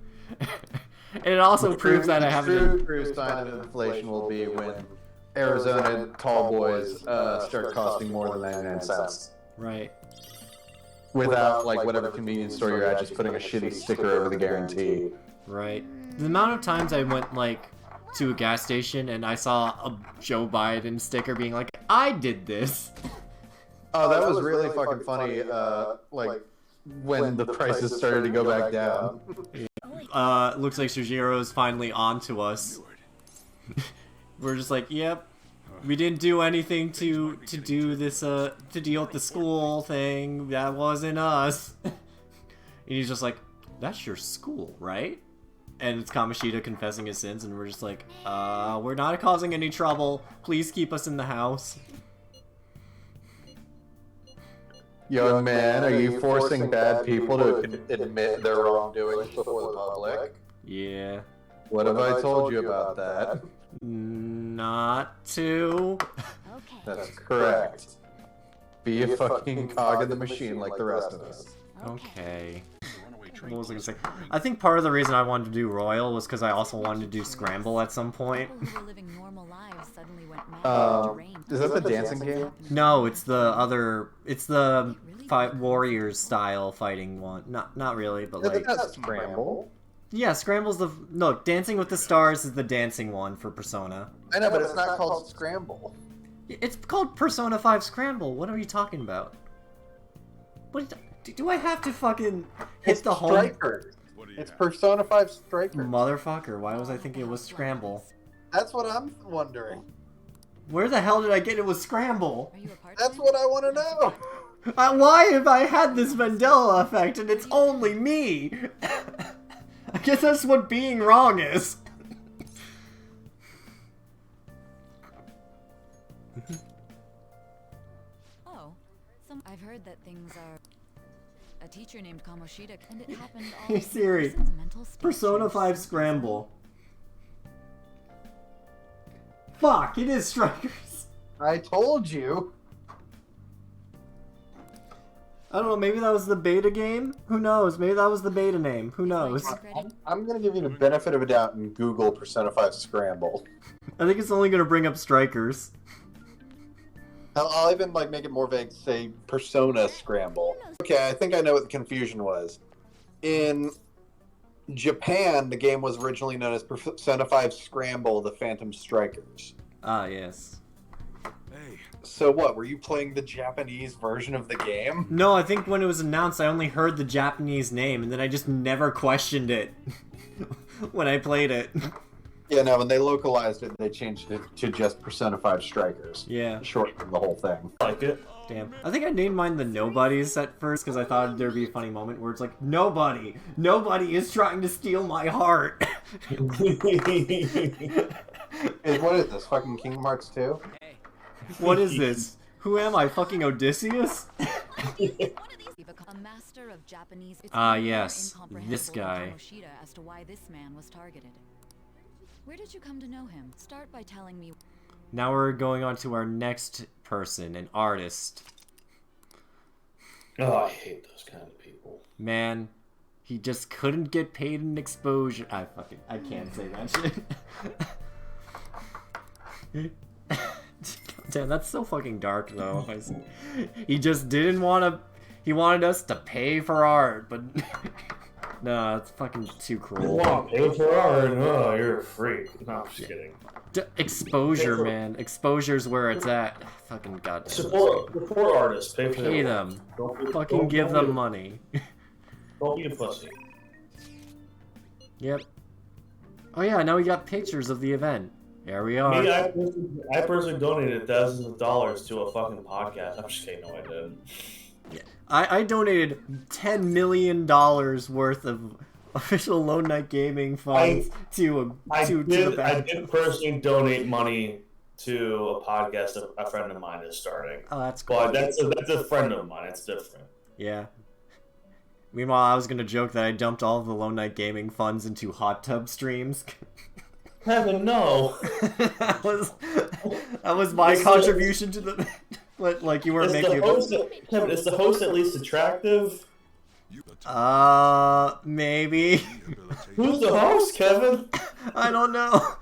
And it also proves that I haven't. True sign of inflation will be when Arizona tall boys start costing more than 99 cents. Right. Without, like, whatever convenience store you're at, just putting a shitty sticker over the guarantee. Right. The amount of times I went, like, to a gas station and I saw a Joe Biden sticker being like, I did this. Oh, that was really fucking funny, like, when the prices started to go back down. Looks like Sujiro's finally on to us. We're just like, yep. We didn't do anything to do this, to deal with the school thing. That wasn't us. And he's just like, that's your school, right? And it's Kamoshida confessing his sins, and we're just like, we're not causing any trouble. Please keep us in the house. Young man, are you forcing bad people to admit their wrongdoings before the public? Yeah. What have I told you about that? Not to. Okay. That's correct. Be a fucking cog in the machine like the rest of us. Okay. What was I gonna say? I think part of the reason I wanted to do Royal was because I also wanted to do Scramble at some point. People who were living normal lives suddenly went mad. Is that the dancing game? No, it's the other. It's the Warriors style fighting one. Not really, but like. That's Scramble. Yeah, Scramble's the. No, Dancing with the Stars is the dancing one for Persona. I know, but it's not called Scramble. It's called Persona 5 Scramble. What are you talking about? What? Do I have to fucking hit the home? Striker. It's Persona 5 Striker. Motherfucker, why was I thinking it was Scramble? That's what I'm wondering. Where the hell did I get it was Scramble? Are you a part That's what I want to know. Why have I had this Mandela effect and it's only me? I guess that's what being wrong is. Oh, I've heard that things are. A teacher named Kamoshida, and it happened all. Hey Siri, person's mental state Persona changed 5 so Scramble. Fuck, it is Strikers. I told you. I don't know, maybe that was the beta game? Who knows? Maybe that was the beta name. Who knows? I'm going to give you the benefit of a doubt and Google Persona 5 Scramble. I think it's only gonna bring up Strikers. I'll even like make it more vague, say Persona Scramble. Okay, I think I know what the confusion was. In Japan, the game was originally known as Persona 5 Scramble, the Phantom Strikers. Ah, yes. Hey, So what, were you playing the Japanese version of the game? No, I think when it was announced, I only heard the Japanese name, and then I just never questioned it when I played it. Yeah, no, when they localized it, they changed it to just Persona 5 Strikers. Yeah. Shortened the whole thing. I like it. Damn. I think I named mine the Nobodies at first because I thought there'd be a funny moment where it's like, nobody is trying to steal my heart. What is this, fucking Kingdom Hearts 2? What is this? Who am I, fucking Odysseus? A master of Japanese. It's Ah, even more yes, incomprehensible this to guy. Kamoshida as to why this man was targeted. Where did you come to know him? Start by telling me. Now we're going on to our next person, an artist. Oh, I hate those kind of people. Man, he just couldn't get paid in exposure. I can't say that shit. Damn, that's so fucking dark though. He just didn't want to. He wanted us to pay for art, but no, it's fucking too cruel. Wow, pay for art. Oh, you're a freak. No, I'm just kidding. Exposure, man. Exposure's where it's at. Fucking goddamn. Support artists. Pay for Pay their them. Don't Fucking give them money. Don't be a pussy. Yep. Oh yeah, now we got pictures of the event. There we are. Me, I personally donated thousands of dollars to a fucking podcast. I'm just kidding. No, I didn't. I donated $10 million worth of official Lone Knight Gaming funds to the I band. did personally donate money to a podcast a friend of mine is starting. Oh, that's cool. But that's a friend of mine. It's different. Yeah. Meanwhile, I was gonna joke that I dumped all of the Lone Knight Gaming funds into hot tub streams. Heaven no. that was my contribution to the. Like you weren't making. Kevin, is the host at least attractive? Maybe. Who's the host, Kevin? I don't know.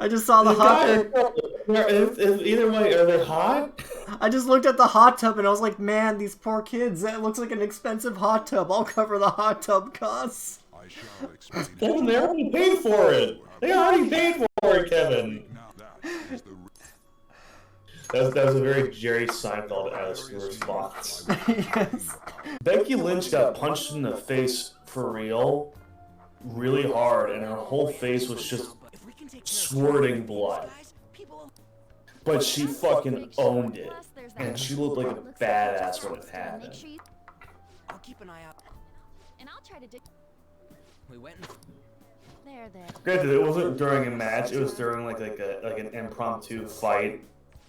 I just saw the hot tub. Either way, are they hot? I just looked at the hot tub and I was like, man, these poor kids. That looks like an expensive hot tub. I'll cover the hot tub costs. Kevin, they already paid for it. They already paid for it, Kevin. That was a very Jerry Seinfeld-esque response. Yes. Becky Lynch got punched in the face for real, really hard, and her whole face was just squirting blood. But she fucking owned it, and she looked like a badass when it happened. I'll keep an eye out. And I'll try to dig. We went. There. Granted, it wasn't during a match; it was during like an impromptu fight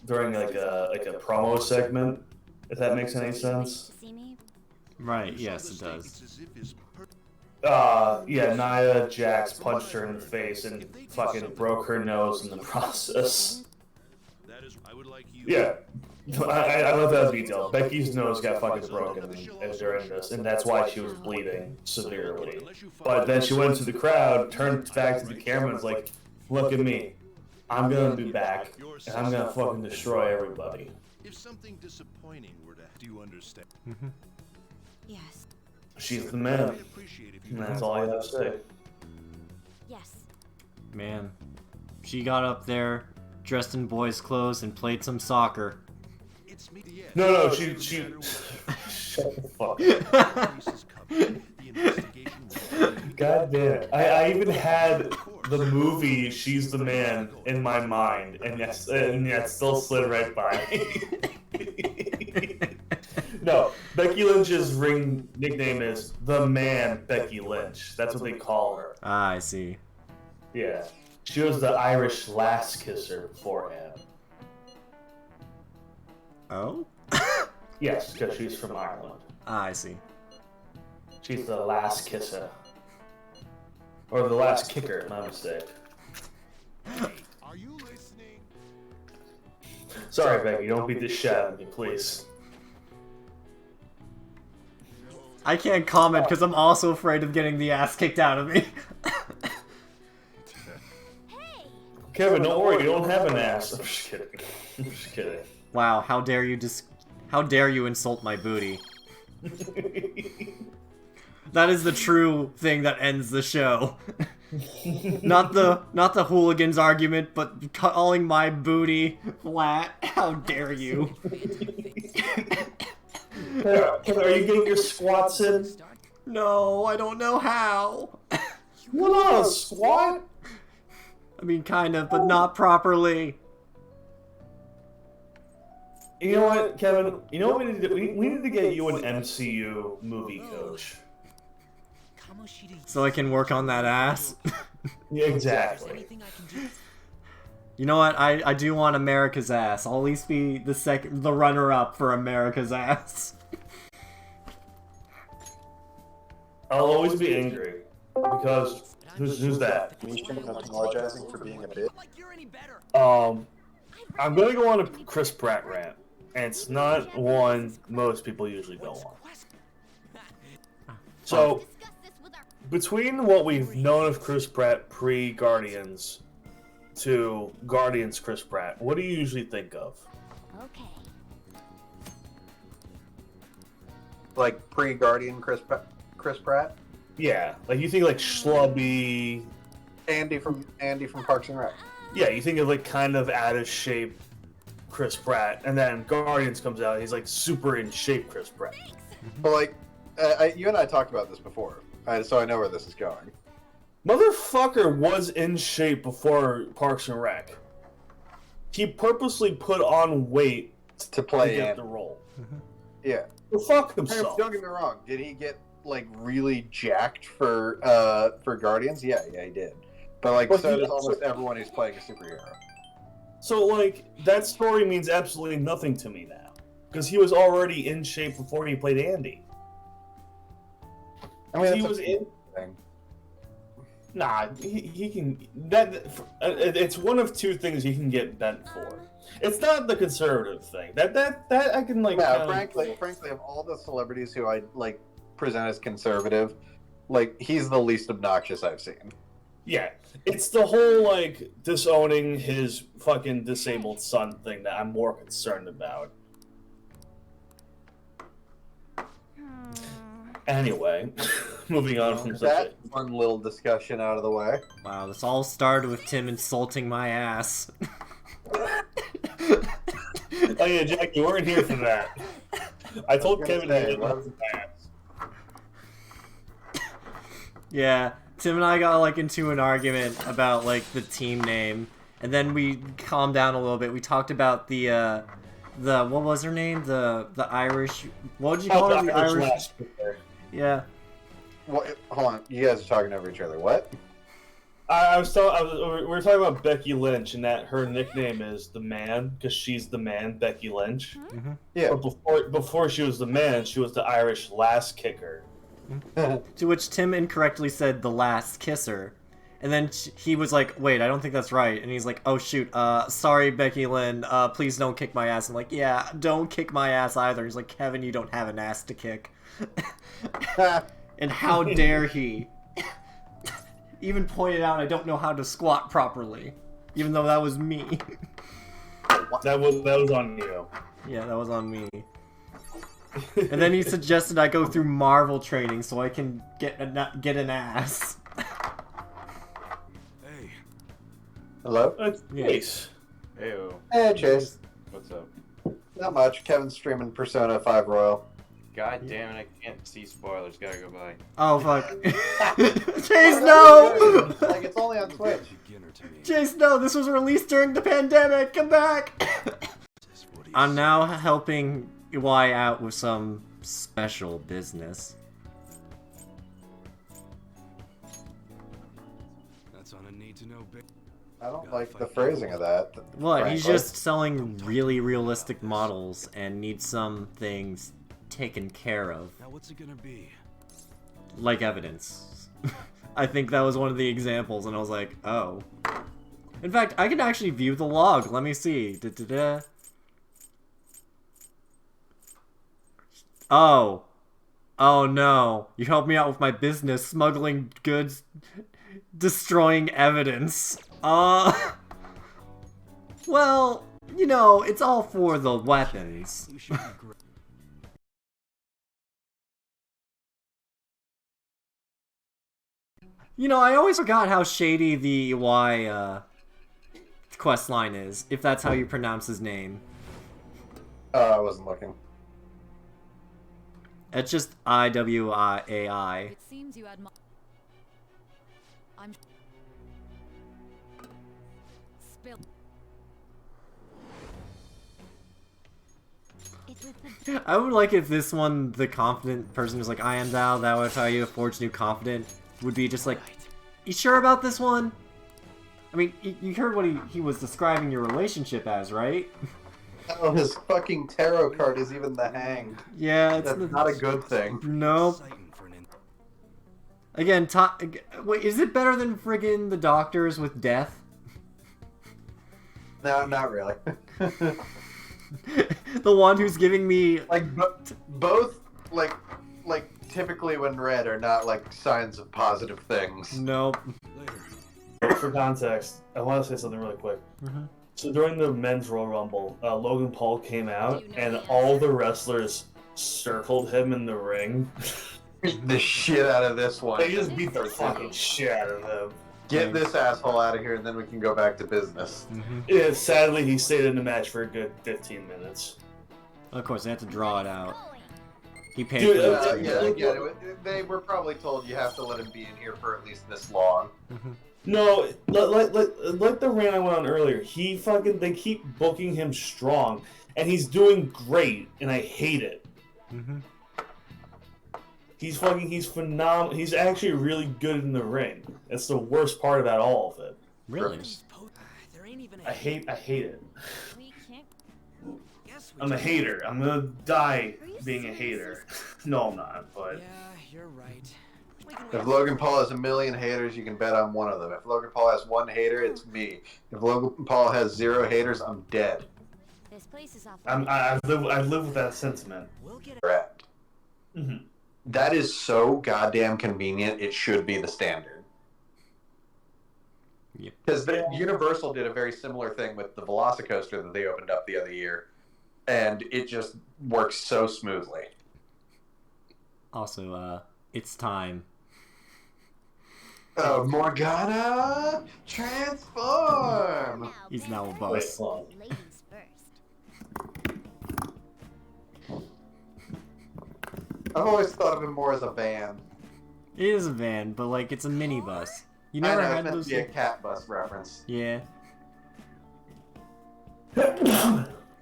during like a promo segment. If that makes any sense. Right. Yes, it does. Yeah, Nia Jax punched her in the face and fucking broke her nose in the process. Yeah, I love that detail. Becky's nose got fucking broken during this, and that's why she was bleeding severely. But then she went to the crowd, turned back to the camera, and was like, "Look at me, I'm gonna be back, and I'm gonna fucking destroy everybody." If something disappointing were to, do you understand? Yes. She's the man, and that's all I have to say. Yes. Man, she got up there, dressed in boys' clothes, and played some soccer. No, she shut the fuck up. God damn it. I even had the movie She's the Man in my mind, and yet still slid right by me. No, Becky Lynch's ring nickname is The Man Becky Lynch. That's what they call her. Ah, I see. Yeah. She was the Irish lass kisser beforehand. Oh? Yes, because she's from Ireland. Ah, I see. She's the last kisser. Or the last kicker, my mistake. Are you listening? Sorry, Becky, don't beat the shit out of me, please. I can't comment because I'm also afraid of getting the ass kicked out of me. Kevin, don't worry, you don't have an ass. I'm just kidding. I'm just kidding. Wow, how dare you insult my booty? That is the true thing that ends the show. Not the hooligans argument, but calling my booty flat. How dare you? Kevin, are you getting your squats in? No, I don't know how. You know a squat? I mean, kind of, but not properly. You know what, Kevin? You know what we need to do? We need to get you an MCU movie coach. So I can work on that ass? Yeah, exactly. You know what? I do want America's ass. I'll at least be the runner-up for America's ass. I'll always be angry. Because, who's that? Can you think I'm apologizing for being a bitch? I'm gonna go on a Chris Pratt rant. And it's not one most people usually go on. So, between what we've known of Chris Pratt pre-Guardians to Guardians Chris Pratt, what do you usually think of? Okay. Like pre-Guardian Chris Pratt? Yeah, like you think like schlubby. Andy from Parks and Rec. Yeah, you think of like kind of out of shape Chris Pratt, and then Guardians comes out, he's like super in shape Chris Pratt. But like, you and I talked about this before, so I know where this is going. Motherfucker was in shape before Parks and Rec. He purposely put on weight To play to get Andy. the role. Yeah. Well, fuck himself. Don't get me wrong. Did he get like really jacked for Guardians? Yeah, he did. But like, Well, so he does also- almost everyone who's playing a superhero. So, like, that story means absolutely nothing to me now. Because he was already in shape before he played Andy. I mean, He that's was a in... thing. Nah, he can... It's one of two things he can get bent for. It's not the conservative thing. That I can, like... Yeah, frankly, of all the celebrities who I like present as conservative, like he's the least obnoxious I've seen. Yeah, it's the whole, like, disowning his fucking disabled son thing that I'm more concerned about. Anyway, moving on from such That one little discussion out of the way. Wow, this all started with Tim insulting my ass. Oh yeah, Jack, you weren't here for that. I told Kevin he didn't have to pass. Yeah, Tim and I got like into an argument about like the team name, and then we calmed down a little bit. We talked about the what was her name? The Irish. What would you call her? The Irish. Yeah. What? Hold on, you guys are talking over each other. What? We were talking about Becky Lynch, and that her nickname is the Man because she's the Man, Becky Lynch. Mm-hmm. Yeah. But before she was the Man, she was the Irish last kicker. To which Tim incorrectly said the last kisser. And then he was like, wait, I don't think that's right. And he's like, oh shoot, sorry Becky Lynn, please don't kick my ass. I'm like, yeah, don't kick my ass either. He's like, Kevin, you don't have an ass to kick. And how dare he even pointed out I don't know how to squat properly. Even though that was me. That was on you. Yeah, that was on me. And then he suggested I go through Marvel training so I can get an ass. Hey, Hello? That's nice. Heyo. Hey, Chase. What's up? Not much. Kevin's streaming Persona 5 Royal. God damn it, I can't see spoilers. Gotta go by. Oh fuck. Chase, no! Like, it's only on Twitch. beginner to me. Chase, no, this was released during the pandemic. Come back. This is what he I'm now helping Y out with some special business. That's on a need to know bit. I don't like the phrasing of that. What? He's frankly. just selling really realistic models and needs some things taken care of, Now what's it gonna be? like evidence. I think that was one of the examples, and I was like, oh. In fact, I can actually view the log. Let me see. Da-da-da. Oh. Oh no. You helped me out with my business, smuggling goods, destroying evidence. Well, you know, it's all for the weapons. You should be great. You know, I always forgot how shady the Y quest line is, if that's how you pronounce his name. I wasn't looking. It's just I-W-I-A-I. It seems you had I'm spill. I would like if this one, the confident person was like, I am thou, thou art I, you, forge new confident, would be just like, you sure about this one? I mean, you heard what he was describing your relationship as, right? Oh, his fucking tarot card is even the hang. Yeah, it's That's not a good thing. Nope. Exciting for an Again, wait, is it better than friggin' the doctors with death? No, not really. The one who's giving me Like, both, like typically when read are not, like, signs of positive things. nope. later. For context, I want to say something really quick. Mhm. So during the men's Royal Rumble, Logan Paul came out, and all the wrestlers circled him in the ring. Beat the shit out of this one. They just beat the fucking shit out of him. Get this asshole out of here, and then we can go back to business. Yeah, sadly, he stayed in the match for a good 15 minutes. Of course, they had to draw it out. He paid Dude, for the yeah, stream. Yeah, again, they were probably told you have to let him be in here for at least this long. No, like the rant I went on earlier, they keep booking him strong, and he's doing great, and I hate it. He's phenomenal. He's actually really good in the ring. That's the worst part about all of it. Really? There ain't even I hate it. We can't. I'm a hater. I'm gonna die being a hater. No, I'm not, but... Yeah, you're right. If Logan Paul has a million haters, you can bet I'm one of them. If Logan Paul has one hater, it's me. If Logan Paul has 0 haters, I'm dead. This place is off. I live with that sentiment. We'll get Correct. Mm-hmm. That is so goddamn convenient, it should be the standard. Yep. Because Universal did a very similar thing with the Velocicoaster that they opened up the other year, and it just works so smoothly. Also, it's time. Oh, Morgana, transform! He's now a Wait, bus. hold on. Ladies first. I've always thought of him more as a van. It is a van, but like it's a minibus. You I never know, it's had meant those. to be a cat bus reference. Yeah.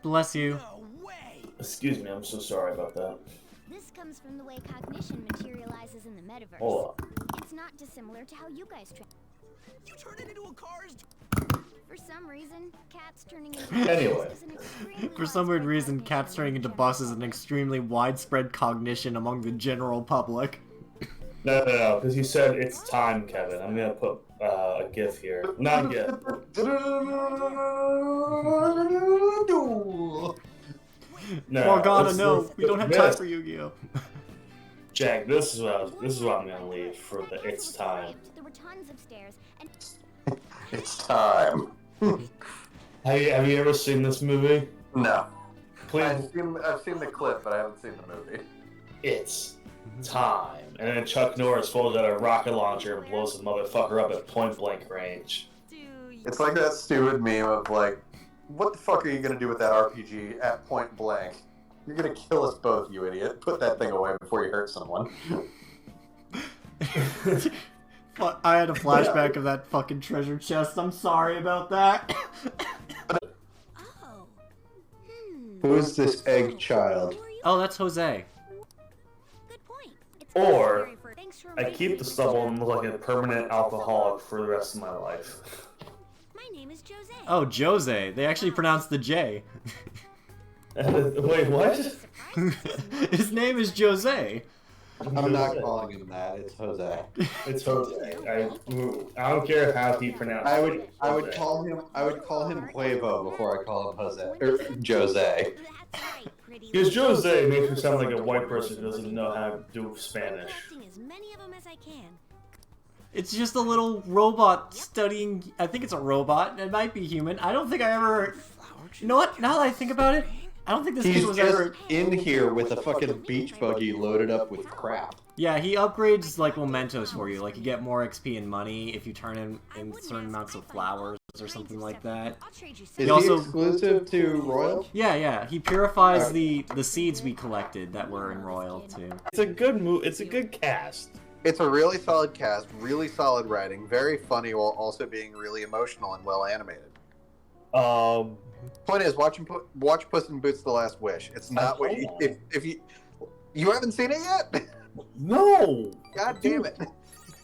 Bless you. no way. Excuse me, I'm so sorry about that. This comes from the way cognition materializes in the metaverse. Hold on. It's not dissimilar to how you guys train. You turned it into a car's. For some reason, cats turning into Anyway. buses is an extremely For some weird widespread reason, cognition cats turning among into the buses is general an public. extremely widespread cognition among the general public. No, because you said it's time, Kevin. I'm gonna put a GIF here. Not a GIF. No, Morgana, let's- no, let's- we don't have this- time for Yu-Gi-Oh. Jack, this is what I'm gonna leave for the it's time. There were tons of stairs, and It's time. Have you ever seen this movie? No. Please, I've seen the clip, but I haven't seen the movie. it's time. And then Chuck Norris pulls out a rocket launcher and blows the motherfucker up at point blank range. It's like that stupid meme of like, what the fuck are you gonna do with that RPG at point blank? You're gonna kill us both, you idiot. Put that thing away before you hurt someone. Fuck, I had a flashback of that fucking treasure chest. I'm sorry about that. oh, Who is this egg child? who are you? Oh, that's Jose. Good point. It's Or, necessary for- Thanks for I raising keep the me. stubble and look like a permanent alcoholic for the rest of my life. My name is Jose. Oh, Jose. They actually pronounced the J. Wait, what? His name is Jose. I'm not calling him that. It's Jose. It's Jose. I don't care how he pronounced it. I would call him Quavo before I call him Jose or Jose. That's right, pretty Because little- Jose makes me sound like a white person who doesn't know how to do Spanish. Collecting as many of them as I can. It's just a little robot studying. I think it's a robot. It might be human. I don't think I ever. You know what? Now that I think about it, I don't think this He's kid was just ever. in here with a fucking beach buggy loaded up with crap. Yeah, he upgrades like mementos for you. Like you get more XP and money if you turn in certain amounts of flowers or something like that. I'll trade you Is some. he also- exclusive to Royal? Yeah. He purifies the seeds we collected that were in Royal too. It's a good move. It's a good cast. It's a really solid cast, really solid writing, very funny while also being really emotional and well animated. Point is, watch Puss in Boots: The Last Wish. It's not what you, if you haven't seen it yet. No. God damn it!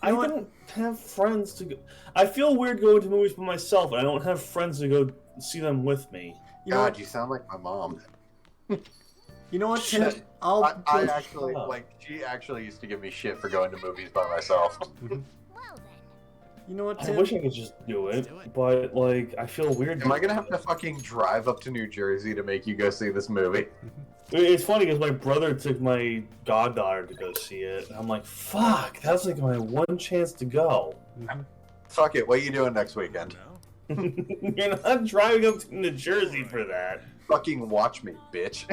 I don't have friends to go. I feel weird going to movies by myself, and I don't have friends to go see them with me. You know God, what? you sound like my mom. You know what, Tim? Shit. I'll. I actually she actually used to give me shit for going to movies by myself. Well then. You know what, I Tim? wish I could just do it, but like I feel weird. Am I gonna have to fucking drive up to New Jersey to make you go see this movie? It's funny because my brother took my goddaughter to go see it, and I'm like, fuck, that's like my one chance to go. Fuck it. What are you doing next weekend? You're not driving up to New Jersey for that. Fucking watch me, bitch.